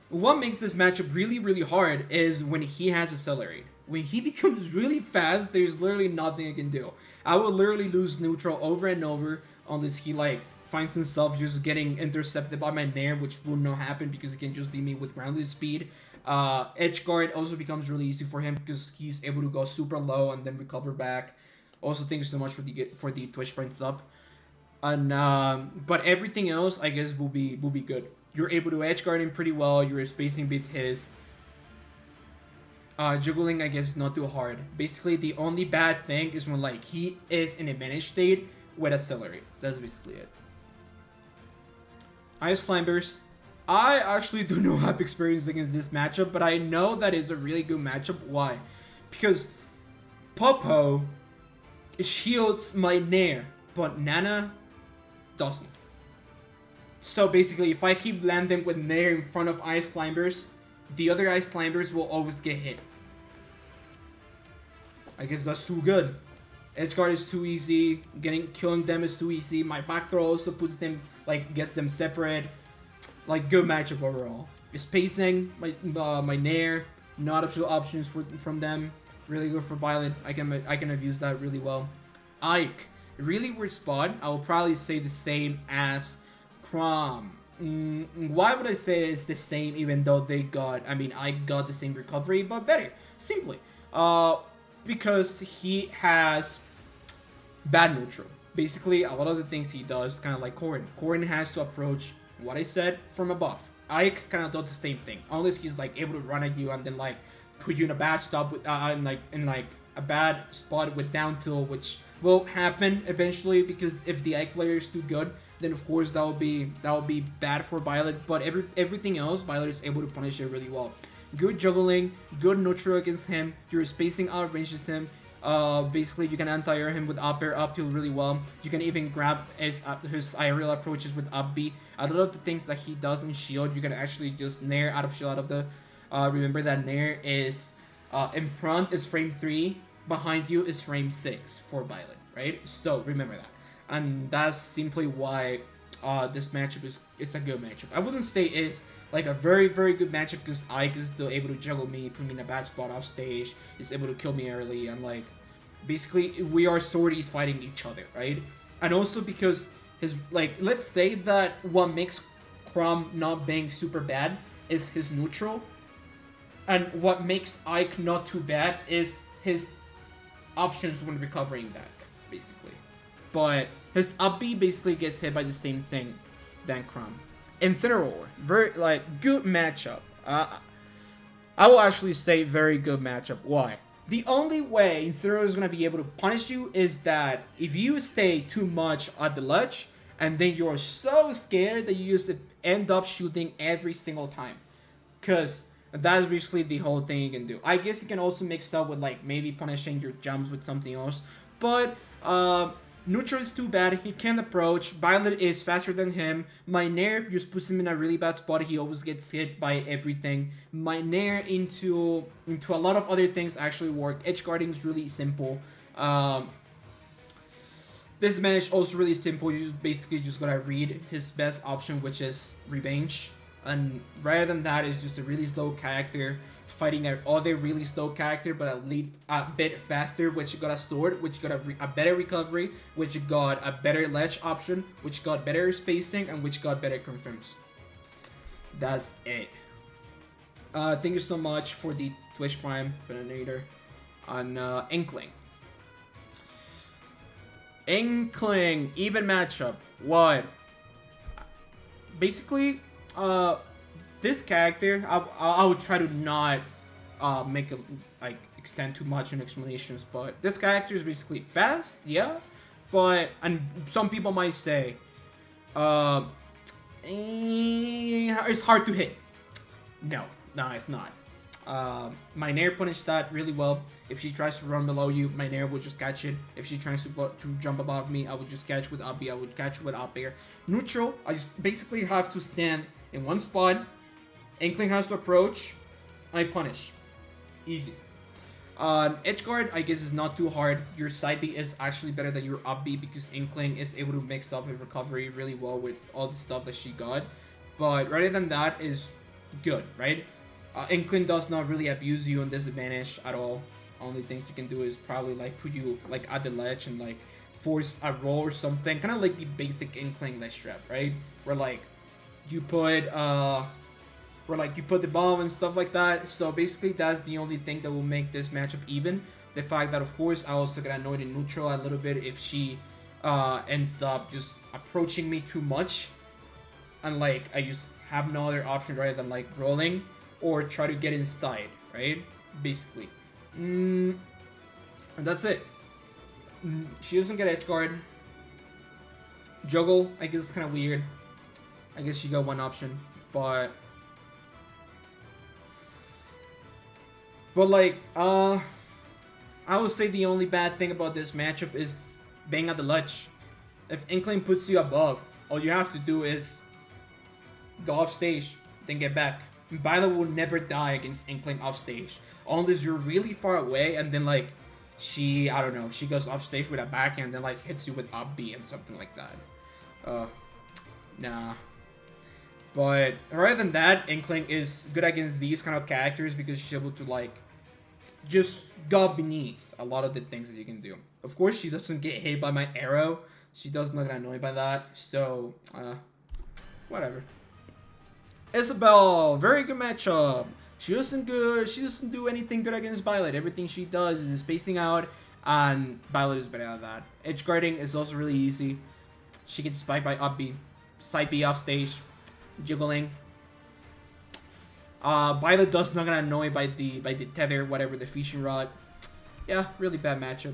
What makes this matchup really, really hard is when he has Accelerate. When he becomes really fast, there's literally nothing I can do. I will literally lose neutral over and over unless he like finds himself just getting intercepted by my nair, which will not happen because it can just be me with grounded speed. Edge guard also becomes really easy for him because he's able to go super low and then recover back. Also, thanks so much for the Twitch points up. And but everything else, I guess, will be good. You're able to edge guard him pretty well. Your spacing beats his. Juggling, I guess, not too hard. Basically, the only bad thing is when like he is in a managed state with Accelerate. That's basically it. Ice Climbers. I actually do not have experience against this matchup, but I know that is a really good matchup. Why? Because Popo shields my nair, but Nana doesn't. So basically, if I keep landing with nair in front of Ice Climbers, the other Ice Climbers will always get hit. I guess that's too good. Edgeguard is too easy. Killing them is too easy. My back throw also puts them, like, gets them separate. Like, good matchup overall. Spacing, my nair, not options from them. Really good for Byleth. I can have used that really well. Ike, really weird spot. I will probably say the same as Chrom. Why would I say it's the same even though I got the same recovery, but better. Simply. Because he has bad neutral. Basically, a lot of the things he does kind of like Corrin. Corrin has to approach what I said from above. Ike kind of does the same thing. Unless he's like able to run at you and then like put you in a bad stop with in a bad spot with down tilt, which will happen eventually because if the egg player is too good, then of course that will be bad for Byleth. But everything else, Byleth is able to punish it really well. Good juggling, good neutral against him. Your spacing outranges him. Basically, you can anti-air him with up air, up tilt really well. You can even grab his aerial approaches with up B. A lot of the things that he does in shield, you can actually just nair out of shield out of the. Remember that nair is in front is frame 3, behind you is frame 6 for Byleth, right? So remember that, and that's simply why this matchup is a good matchup. I wouldn't say it's like a very good matchup because Ike is still able to juggle me, put me in a bad spot off stage, is able to kill me early, and like basically we are swordies fighting each other, right? And also because his like let's say that what makes Chrom not being super bad is his neutral, and what makes Ike not too bad is his options when recovering back, basically. But his up B basically gets hit by the same thing than Chrom. Incineroar, very good matchup. I will actually say very good matchup. Why? The only way Incineroar is gonna be able to punish you is that if you stay too much at the ledge, and then you're so scared that you just end up shooting every single time, because that's basically the whole thing you can do. I guess you can also mix up with like maybe punishing your jumps with something else, but neutral is too bad. He can't approach. Byleth is faster than him. My nair just puts him in a really bad spot. He always gets hit by everything. My nair into a lot of other things actually work. Edge guarding is really simple. This man is also really simple. You basically just gotta read his best option, which is revenge. And rather than that, it's just a really slow character fighting an other really slow character, but a bit faster, which got a sword, which got a better recovery, which got a better ledge option, which got better spacing, and which got better confirms. That's it. Thank you so much for the Twitch Prime Bananator on Inkling. Inkling, even matchup. What? Basically, this character, I would try to not make it like extend too much in explanations, but this character is basically fast, yeah, but and some people might say, it's hard to hit. No, it's not. My nair punished that really well. If she tries to run below you, my nair will just catch it. If she tries to jump above me, I would just catch with up B. I would catch with up air. Neutral, I just basically have to stand in one spot. Inkling has to approach. I punish. Easy. Edge guard, I guess, is not too hard. Your side B is actually better than your up B because Inkling is able to mix up his recovery really well with all the stuff that she got. But rather than that is good, right? Inkling does not really abuse you on disadvantage at all. Only things you can do is probably like put you like at the ledge and like force a roll or something, kind of like the basic Inkling ledge trap, right? Where like you put the bomb and stuff like that. So basically that's the only thing that will make this matchup even. The fact that of course I also get annoyed in neutral a little bit if she ends up just approaching me too much, and like I just have no other option rather than like rolling or try to get inside, right? Basically. And that's it. She doesn't get edge guard. Juggle, I guess, is kind of weird. I guess she got one option, but like, I would say the only bad thing about this matchup is being at the ledge. If Inkling puts you above, all you have to do is go off stage, then get back. Byleth will never die against Inkling off stage, unless you're really far away and then like she goes off stage with a backhand and then like hits you with up B and something like that. Nah. But rather than that, Inkling is good against these kind of characters because she's able to like just go beneath a lot of the things that you can do. Of course, she doesn't get hit by my arrow. She does not get annoyed by that. So, whatever. Isabelle, very good matchup. She doesn't do anything good against Byleth. Everything she does is spacing out, and Byleth is better at that. Edge guarding is also really easy. She gets spiked by up B, side B off stage, jiggling. Byleth does not gonna annoy by the tether, whatever, the fishing rod. Yeah, really bad matchup.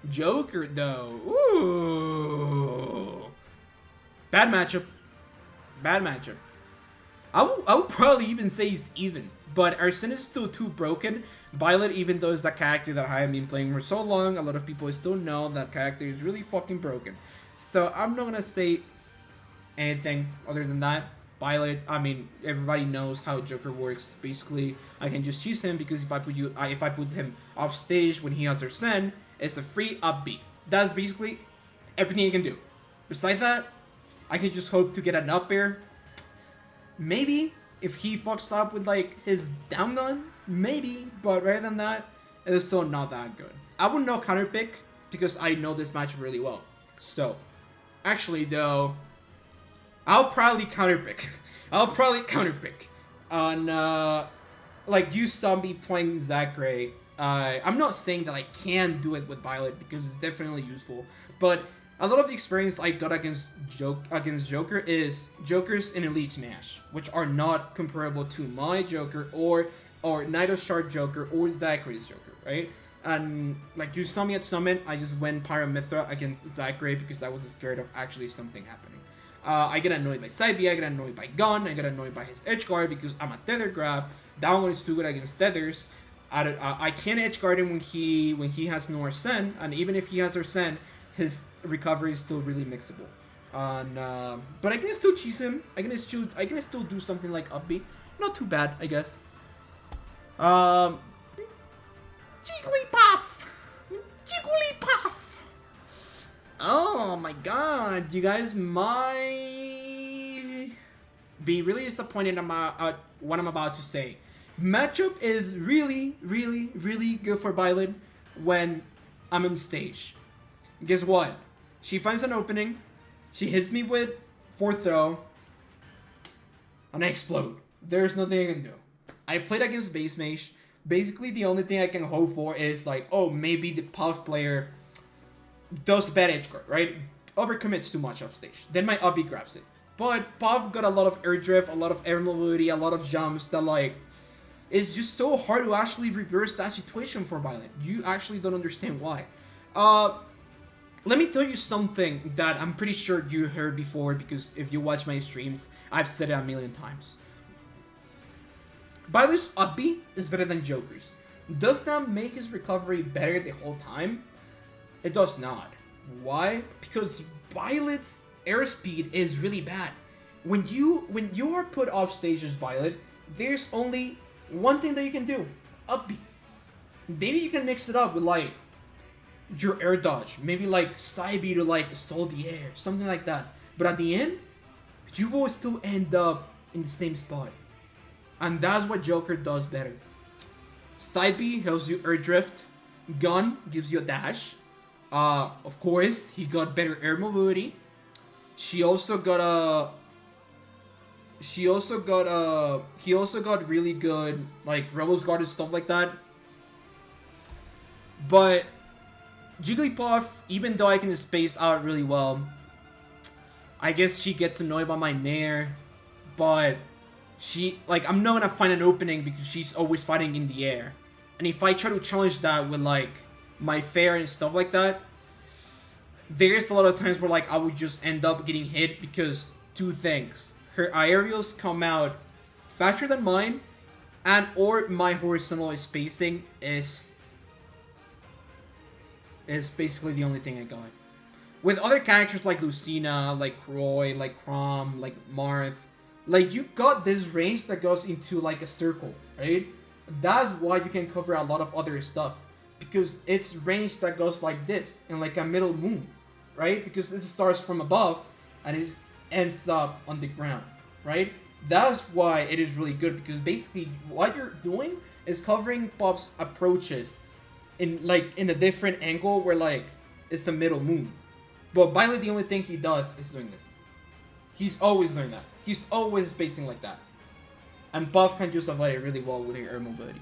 Joker though, ooh, bad matchup. Bad matchup. I would probably even say he's even, but Arsene is still too broken. Byleth, even though it's that character that I have been playing for so long, a lot of people still know that character is really fucking broken. So I'm not gonna say anything other than that. Byleth, I mean, everybody knows how Joker works. Basically, I can just use him because if I put him off stage when he has Arsene, it's a free up B. That's basically everything he can do. Besides that, I can just hope to get an up air. Maybe if he fucks up with like his down gun, maybe. But rather than that, it's still not that good. I would not counter pick because I know this match really well. So, actually though, I'll probably counter pick. On like you saw me playing Zachary. I'm not saying that I can do it with Byleth because it's definitely useful, but a lot of the experience I got against Joker is Jokers in Elite Smash, which are not comparable to my Joker or Nido Sharp Joker or Zachary's Joker, right? And like you saw me at Summit, I just went Pyramithra against Zachary because I was scared of actually something happening. I get annoyed by side B, I get annoyed by Gun, I get annoyed by his edge guard because I'm a tether grab. That one is too good against tethers. I can't edge guard him when he has no Arsene, and even if he has Arsene, his recovery is still really mixable. But I can still cheese him. I can still do something like up B. Not too bad, I guess. Jigglypuff! Oh my god, you guys might be really disappointed at what I'm about to say. Matchup is really, really, really good for Byleth when I'm on stage. Guess what? She finds an opening, she hits me with 4th throw, and I explode. There's nothing I can do. I played against Base Mage. Basically, the only thing I can hope for is like, oh, maybe the Puff player does bad edge guard, right? Overcommits too much off stage. Then my Ubby grabs it. But Puff got a lot of air drift, a lot of air mobility, a lot of jumps that like, it's just so hard to actually reverse that situation for Byleth. You actually don't understand why. Let me tell you something that I'm pretty sure you heard before because if you watch my streams, I've said it a million times. Byleth's up B is better than Joker's. Does that make his recovery better the whole time? It does not. Why? Because Byleth's airspeed is really bad. When you are put off stage as Byleth, there's only one thing that you can do. Up B. Maybe you can mix it up with like your air dodge. Maybe like side B to like stall the air. Something like that. But at the end, you will still end up in the same spot. And that's what Joker does better. Side B helps you air drift. Gun gives you a dash. Of course, he got better air mobility. He also got really good like Rebel's Guard and stuff like that. But Jigglypuff, even though I can space out really well, I guess she gets annoyed by my Nair. But I'm not gonna find an opening because she's always fighting in the air. And if I try to challenge that with like my fair and stuff like that, there's a lot of times where like I would just end up getting hit because two things. Her aerials come out faster than mine, and or my horizontal spacing is basically the only thing I got. With other characters like Lucina, like Croy, like Chrom, like Marth, like you got this range that goes into like a circle, right? That's why you can cover a lot of other stuff. Because it's range that goes like this, in like a middle moon, right? Because it starts from above, and it ends up on the ground, right? That's why it is really good, because basically what you're doing is covering Puff's approaches in a different angle where like it's the middle moon. But Byleth, the only thing he does is doing this. He's always doing that. He's always spacing like that. And Puff can just avoid it really well with her air mobility.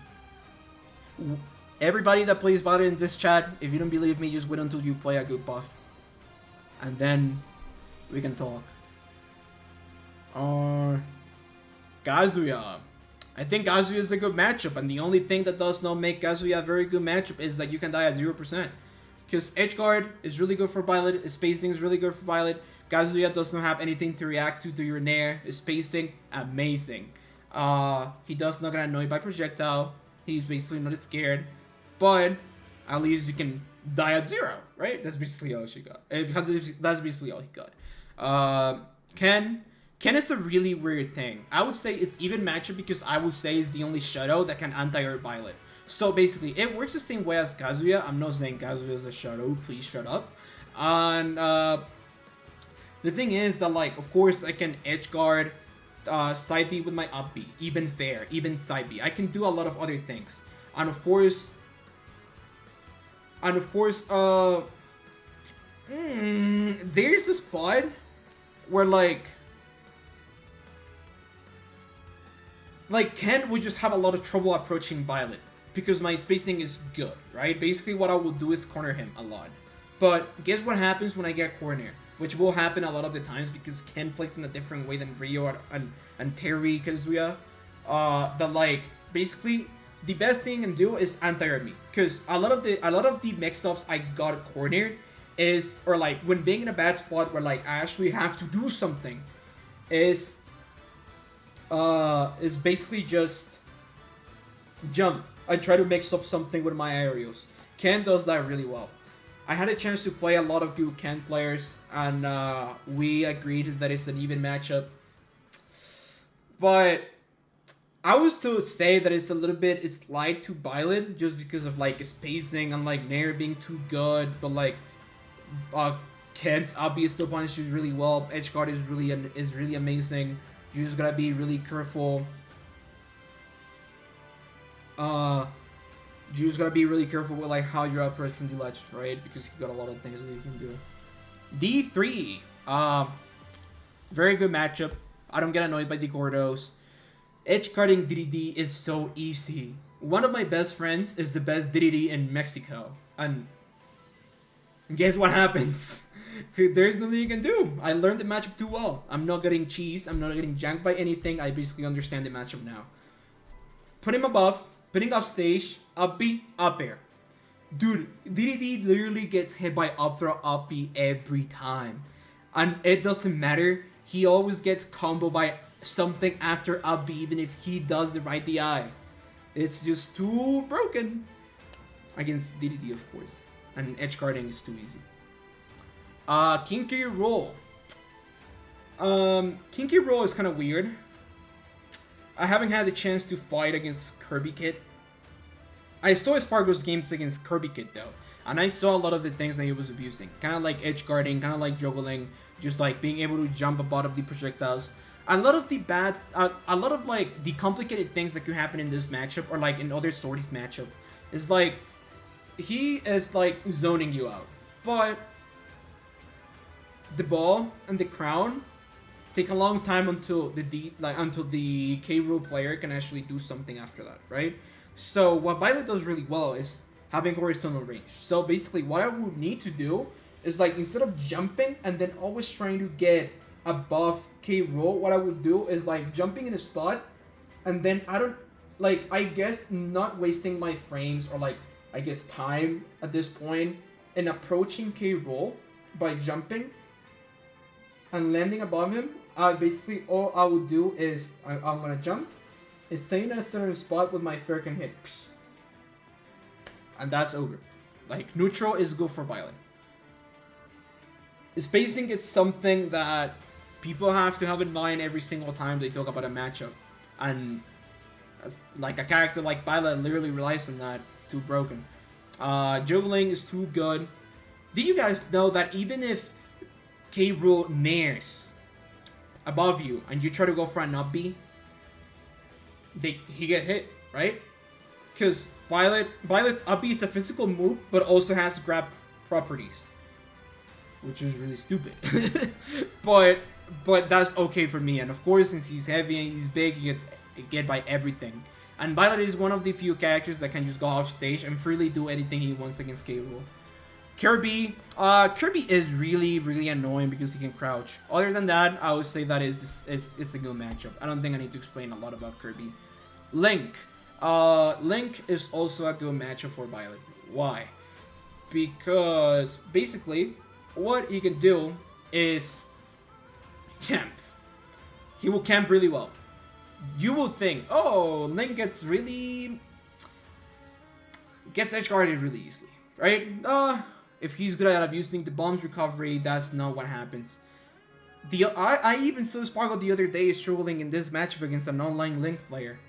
Everybody that plays Byleth in this chat, if you don't believe me, just wait until you play a good Puff. And then we can talk. Kazuya. I think Kazuya is a good matchup, and the only thing that does not make Kazuya a very good matchup is that you can die at 0%. Because Edge Guard is really good for Byleth, his spacing is really good for Byleth. Kazuya does not have anything to react to your Nair. His spacing, amazing. He does not get annoyed by projectile. He's basically not scared. But at least you can die at 0, right? That's basically all she got. That's basically all he got. Ken is a really weird thing. I would say it's even matchup because I would say it's the only Shadow that can anti-air Byleth. So basically, it works the same way as Kazuya. I'm not saying Kazuya is a Shadow. Please shut up. And the thing is that, like, of course, I can edge guard side B with my up B, even fair, even side B. I can do a lot of other things. And of course, there's a spot where like Ken would just have a lot of trouble approaching Byleth because my spacing is good, right? Basically what I will do is corner him a lot. But guess what happens when I get corner? Which will happen a lot of the times because Ken plays in a different way than Ryo and Terry Kazuya. That like basically the best thing you can do is anti-air me. Because a lot of the mix-ups I got cornered is, or like when being in a bad spot where like I actually have to do something, is basically just jump. I try to mix up something with my aerials. Ken does that really well. I had a chance to play a lot of good Ken players, and we agreed that it's an even matchup. But I would still say that it's a little bit light to Byleth just because of like spacing and like Nair being too good. But like Ken's obvious still punishes really well. Edge guard is really amazing. You just gotta be really careful. You just gotta be really careful with like how you're approach from the ledge, right? Because you got a lot of things that you can do. D3, very good matchup. I don't get annoyed by the Gordos. Edge carding Dedede is so easy. One of my best friends is the best Dedede in Mexico, and guess what happens? There's nothing you can do. I learned the matchup too well. I'm not getting cheesed. I'm not getting janked by anything. I basically understand the matchup now. Put him above. Putting off stage, up B, up air. Dude, Dedede literally gets hit by up throw, up B every time. And it doesn't matter. He always gets combo by something after up B, even if he does the right DI. It's just too broken. Against Dedede, of course. And edge guarding is too easy. Kinky Rool. Kinky Rool is kind of weird. I haven't had the chance to fight against Kirby Kid. I saw Spargo's games against Kirby Kid though, and I saw a lot of the things that he was abusing. Kind of like edge guarding, kind of like juggling, just like being able to jump above of the projectiles. A lot of like the complicated things that could happen in this matchup, or like in other Swordies matchup, is like he is like zoning you out, but the ball and the crown take a long time until the K. Rool player can actually do something after that, right? So what Byleth does really well is having horizontal range. So basically what I would need to do is like instead of jumping and then always trying to get above K. Rool, what I would do is like jumping in a spot and then I guess not wasting my frames or like I guess time at this point in approaching K. Rool by jumping and landing above him. Basically all I would do is I'm gonna jump, is stay in a certain spot with my Falcon hit, and that's over. Like neutral is good for Byleth. Spacing is something that people have to have in mind every single time they talk about a matchup, and as, like a character like Byleth literally relies on that. Too broken. Juggling is too good. Do you guys know that even if K. Rool nairs above you and you try to go for an up B, he get hit, right? Because Byleth's up B is a physical move, but also has grab properties, which is really stupid. but that's okay for me, and of course since he's heavy and he's big, he gets hit by everything. And Byleth is one of the few characters that can just go off stage and freely do anything he wants against K. Rool. Kirby is really annoying because he can crouch. Other than that, I would say that it's a good matchup. I don't think I need to explain a lot about Kirby. Link. Link is also a good matchup for Byleth. Why? Because basically, what he can do is camp. He will camp really well. You will think, oh, Link gets edge guarded really easily, right? If he's good at using the bombs recovery, that's not what happens. I even saw Sparkle the other day struggling in this matchup against an online Link player.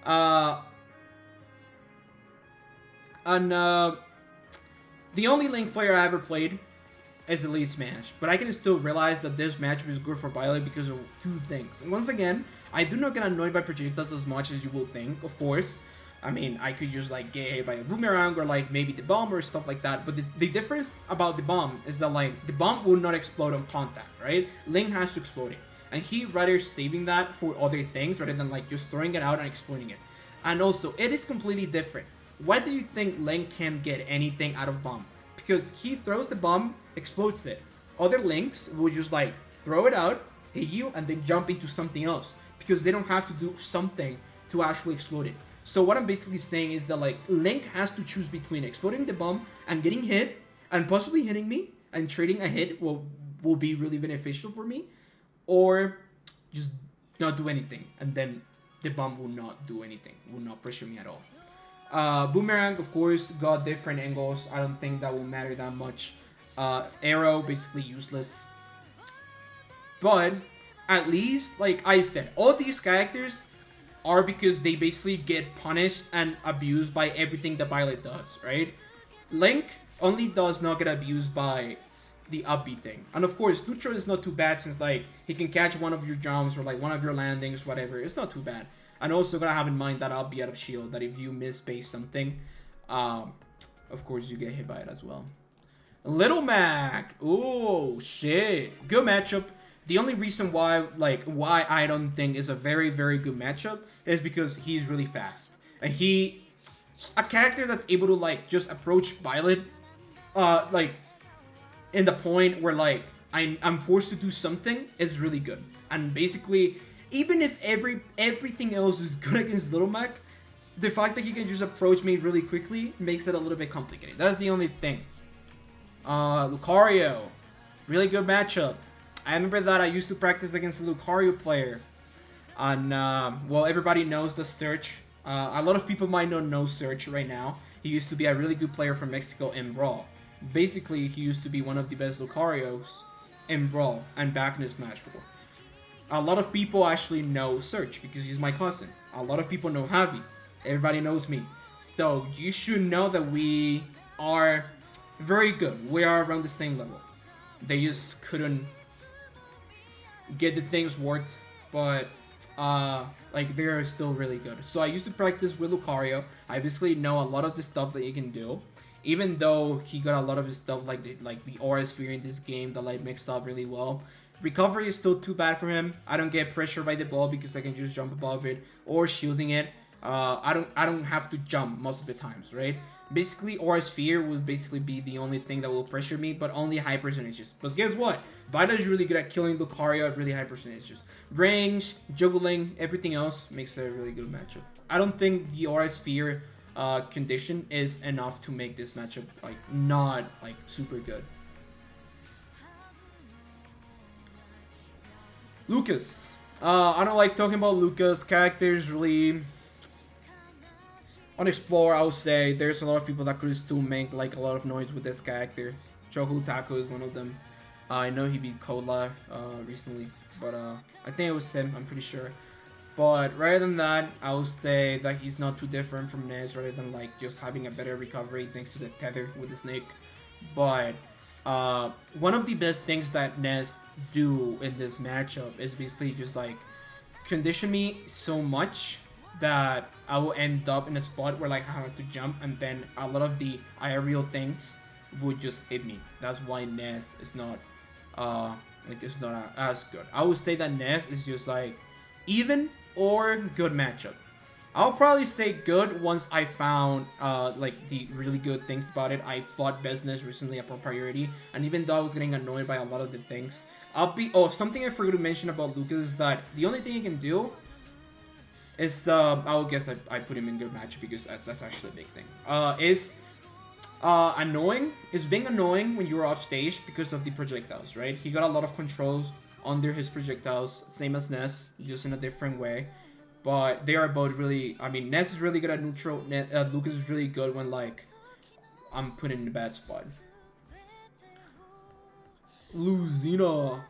The only Link player I ever played is Elite Smash, but I can still realize that this matchup is good for Byleth because of two things. And once again, I do not get annoyed by projectiles as much as you will think, of course. I mean, I could just like get hit by a boomerang or like maybe the bomb or stuff like that. But the difference about the bomb is that like the bomb will not explode on contact, right? Link has to explode it. And he rather saving that for other things rather than like just throwing it out and exploding it. And also, it is completely different. Why do you think Link can get anything out of bomb? Because he throws the bomb, explodes it. Other Links will just like throw it out, hit you, and then jump into something else. Because they don't have to do something to actually explode it. So what I'm basically saying is that like Link has to choose between exploding the bomb and getting hit and possibly hitting me and trading a hit will be really beneficial for me, or just not do anything and then the bomb will not do anything, will not pressure me at all. Boomerang, of course, got different angles. I don't think that will matter that much. Arrow, basically useless. But at least, like I said, all these characters are because they basically get punished and abused by everything that Byleth does, right? Link only does not get abused by the upbeat thing. And of course, neutral is not too bad since like he can catch one of your jumps or like one of your landings, whatever. It's not too bad. And also gotta have in mind that I'll be out of shield, that if you miss-base something, of course you get hit by it as well. Little Mac! Oh, shit. Good matchup. The only reason why I don't think is a very, very good matchup is because he's really fast. And a character that's able to like just approach Byleth, like in the point where like I'm forced to do something is really good. And basically, even if everything else is good against Little Mac, the fact that he can just approach me really quickly makes it a little bit complicated. That's the only thing. Lucario, really good matchup. I remember that I used to practice against a Lucario player. And, well, everybody knows the Search. A lot of people might not know Search right now. He used to be a really good player from Mexico in Brawl. Basically, he used to be one of the best Lucarios in Brawl and back in Smash 4. A lot of people actually know Search because he's my cousin. A lot of people know Javi. Everybody knows me. So, you should know that we are very good. We are around the same level. They just couldn't get the things worked, but like they're still really good. So I used to practice with Lucario. I basically know a lot of the stuff that he can do, even though he got a lot of his stuff like the aura sphere in this game that like mixed up really well. Recovery is still too bad for him. I don't get pressured by the ball because I can just jump above it or shielding it. I don't have to jump most of the times, right? Basically, Aura Sphere will basically be the only thing that will pressure me, but only high percentages. But guess what? Byleth is really good at killing Lucario at really high percentages. Range, juggling, everything else makes it a really good matchup. I don't think the Aura Sphere condition is enough to make this matchup like not like super good. Lucas. I don't like talking about Lucas. Characters really on Explore, I would say there's a lot of people that could still make like a lot of noise with this character. Choco Taco is one of them. I know he beat Cola recently, but I think it was him, I'm pretty sure. But rather than that, I would say that he's not too different from Ness, rather than like just having a better recovery thanks to the tether with the snake. But one of the best things that Ness do in this matchup is basically just like condition me so much that I will end up in a spot where like I have to jump, and then a lot of the aerial things would just hit me. That's why Ness is not it's not as good. I would say that Ness is just like even or good matchup. I'll probably say good once I found like the really good things about it. I fought business recently at priority, and even though I was getting annoyed by a lot of the things, something I forgot to mention about Lucas is that the only thing he can do is I would guess I put him in good matchup because that's actually a big thing. Is annoying. Is being annoying when you're off stage because of the projectiles, right? He got a lot of controls under his projectiles, same as Ness, just in a different way. But they are both really. I mean, Ness is really good at neutral. Lucas is really good when like I'm put in a bad spot. Lucina.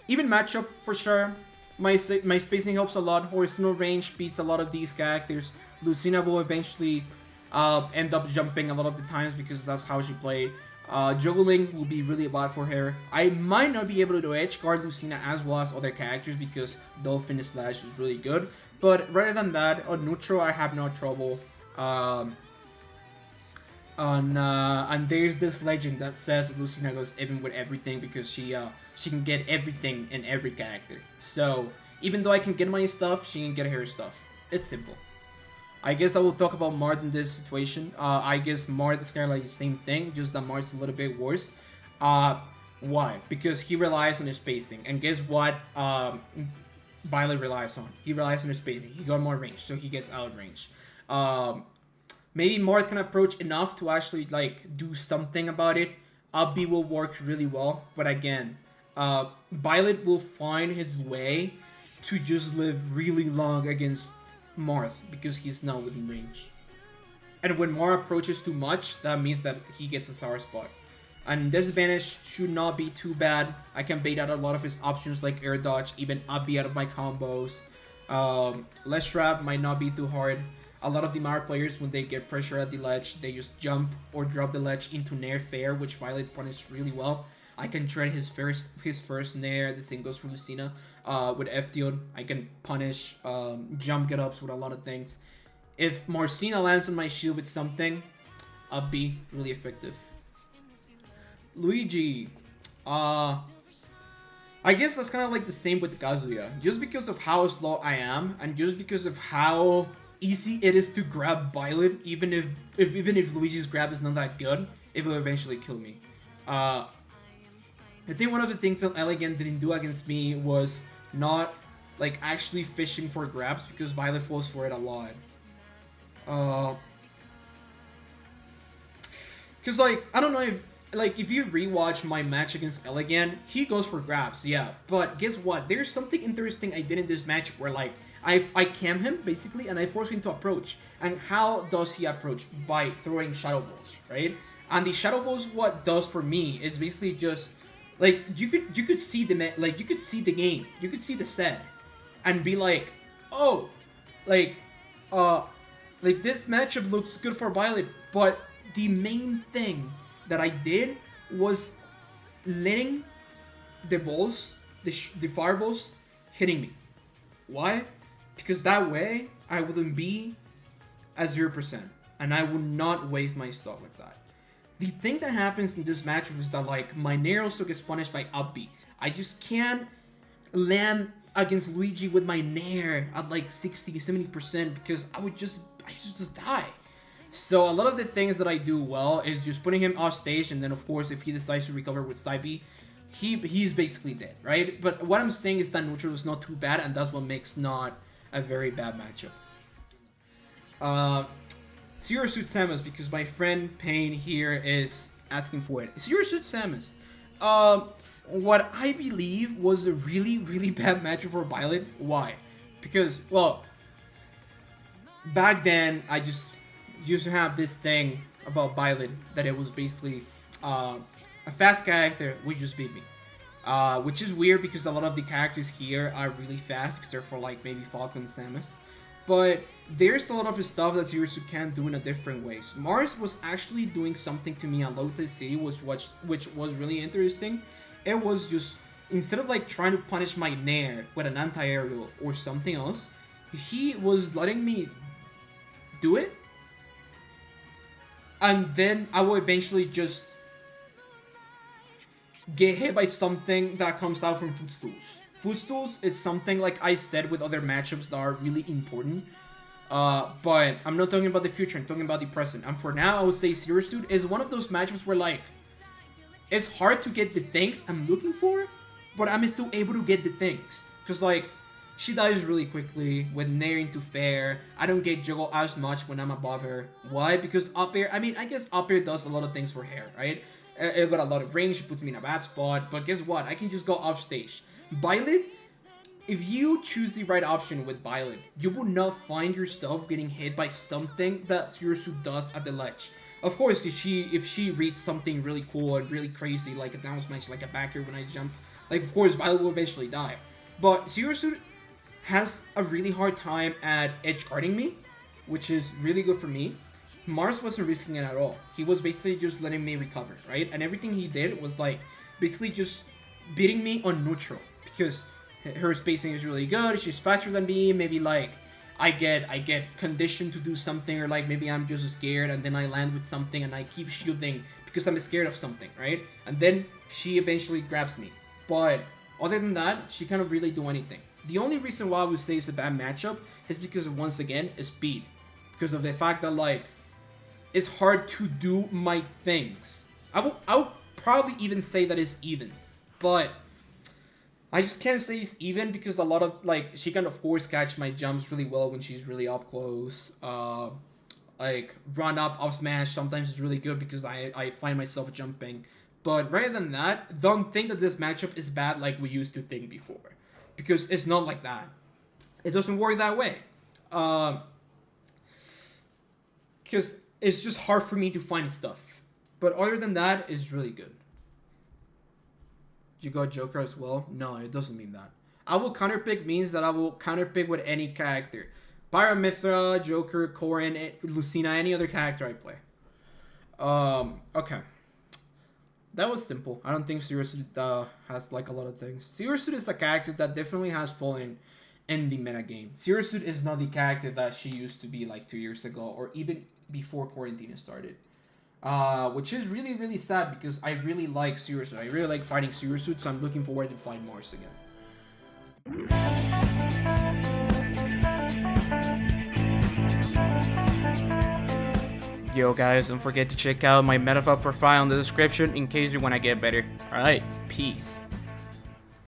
Even matchup for sure. My spacing helps a lot. Horizontal range beats a lot of these characters. Lucina will eventually end up jumping a lot of the times because that's how she played. Juggling will be really bad for her. I might not be able to edge guard Lucina as well as other characters because Dolphin Slash is really good. But rather than that, on neutral I have no trouble. And there's this legend that says Lucina goes even with everything because she can get everything in every character. So even though I can get my stuff, she can get her stuff. It's simple. I guess I will talk about Marth in this situation. I guess Marth is kind of like the same thing, just that Marth's a little bit worse. Why? Because he relies on his spacing, and guess what? Byleth relies on. He relies on his spacing. He got more range, so he gets outrange. Maybe Marth can approach enough to actually like do something about it. Up B will work really well, but again, Byleth will find his way to just live really long against Marth because he's not within range. And when Marth approaches too much, that means that he gets a sour spot. And disadvantage should not be too bad. I can bait out a lot of his options like air dodge, even up B out of my combos. Less trap might not be too hard. A lot of the Marth players, when they get pressure at the ledge, they just jump or drop the ledge into nair fair, which Byleth punishes really well. I can tread his first nair. The same goes for Lucina. With F-Tilt, I can punish jump get-ups with a lot of things. If Marcina lands on my shield with something, I'll be really effective. Luigi. I guess that's kind of like the same with Kazuya. Just because of how slow I am, and just because of how easy it is to grab Byleth, even if Luigi's grab is not that good, it will eventually kill me. I think one of the things that Elegant didn't do against me was not like actually fishing for grabs because Byleth falls for it a lot. Cause like I don't know if you rewatch my match against Elegant, he goes for grabs, yeah. But guess what? There's something interesting I did in this match where like I cam him basically and I force him to approach. And how does he approach? By throwing shadow balls, right? And the shadow balls, what does for me is basically just like you could see the you could see the game, you could see the set, and be like, oh, like this matchup looks good for Byleth, but the main thing that I did was letting the balls, the fireballs, hitting me. Why? Because that way I wouldn't be at 0%, and I would not waste my stuff like that. The thing that happens in this matchup is that like my nair also gets punished by up B. I just can't land against Luigi with my nair at like 60-70% because I just die. So a lot of the things that I do well is just putting him off stage, and then of course if he decides to recover with side B, he's basically dead, right? But what I'm saying is that neutral is not too bad, and that's what makes not a very bad matchup. Zero Suit Samus, because my friend Payne here is asking for it. Zero Suit Samus. What I believe was a really, really bad matchup for Byleth. Why? Because, well, back then I just used to have this thing about Byleth that it was basically a fast character would just beat me. Which is weird because a lot of the characters here are really fast except for like maybe Falcon and Samus. But there's a lot of stuff that Zero Suit can do in a different ways. Marth was actually doing something to me on Lotus City which was really interesting. It was just, instead of like trying to punish my nair with an anti-aerial or something else, he was letting me do it. And then I will eventually just get hit by something that comes out from footstools. Footstools, it's something like I said with other matchups that are really important. But I'm not talking about the future, I'm talking about the present. And for now, I would say Zero Suit is one of those matchups where like, it's hard to get the things I'm looking for, but I'm still able to get the things. Because, like, she dies really quickly with near into fair. I don't get juggle as much when I'm above her. Why? Because up air, I mean, I guess up air does a lot of things for hair, right? It got a lot of range, it puts me in a bad spot, but guess what? I can just go off stage. Byleth, if you choose the right option with Byleth, you will not find yourself getting hit by something that Suirsu does at the ledge. Of course, if she reads something really cool and really crazy, like a down smash, like a backer when I jump, like, of course, Byleth will eventually die. But Suirsu has a really hard time at edge guarding me, which is really good for me. Marth wasn't risking it at all. He was basically just letting me recover, right? And everything he did was like basically just beating me on neutral because her spacing is really good. She's faster than me. Maybe like I get conditioned to do something, or like maybe I'm just scared and then I land with something and I keep shielding because I'm scared of something, right? And then she eventually grabs me. But other than that, she can't really do anything. The only reason why I would say it's a bad matchup is because of, once again, is speed. Because of the fact that, like, it's hard to do my things. I would probably even say that it's even. But I just can't say it's even because a lot of, like, she can, of course, catch my jumps really well when she's really up close. Like, run up smash sometimes is really good because I find myself jumping. But rather than that, don't think that this matchup is bad like we used to think before. Because it's not like that. It doesn't work that way. Because it's just hard for me to find stuff. But other than that, it's really good. You got Joker as well? No, it doesn't mean that. I will counterpick means that I will counterpick with any character. Pyramithra, Joker, Corrin, Lucina, any other character I play. Okay. That was simple. I don't think Suirsu has like a lot of things. Suirsu is a character that definitely has fallen in the meta game. Suirsu is not the character that she used to be like 2 years ago or even before quarantine started. Which is really, really sad because I really like Suirsu. I really like fighting Suirsu, so I'm looking forward to fight Marth again. Yo guys, don't forget to check out my Metafile profile in the description in case you want to get better. Alright, peace.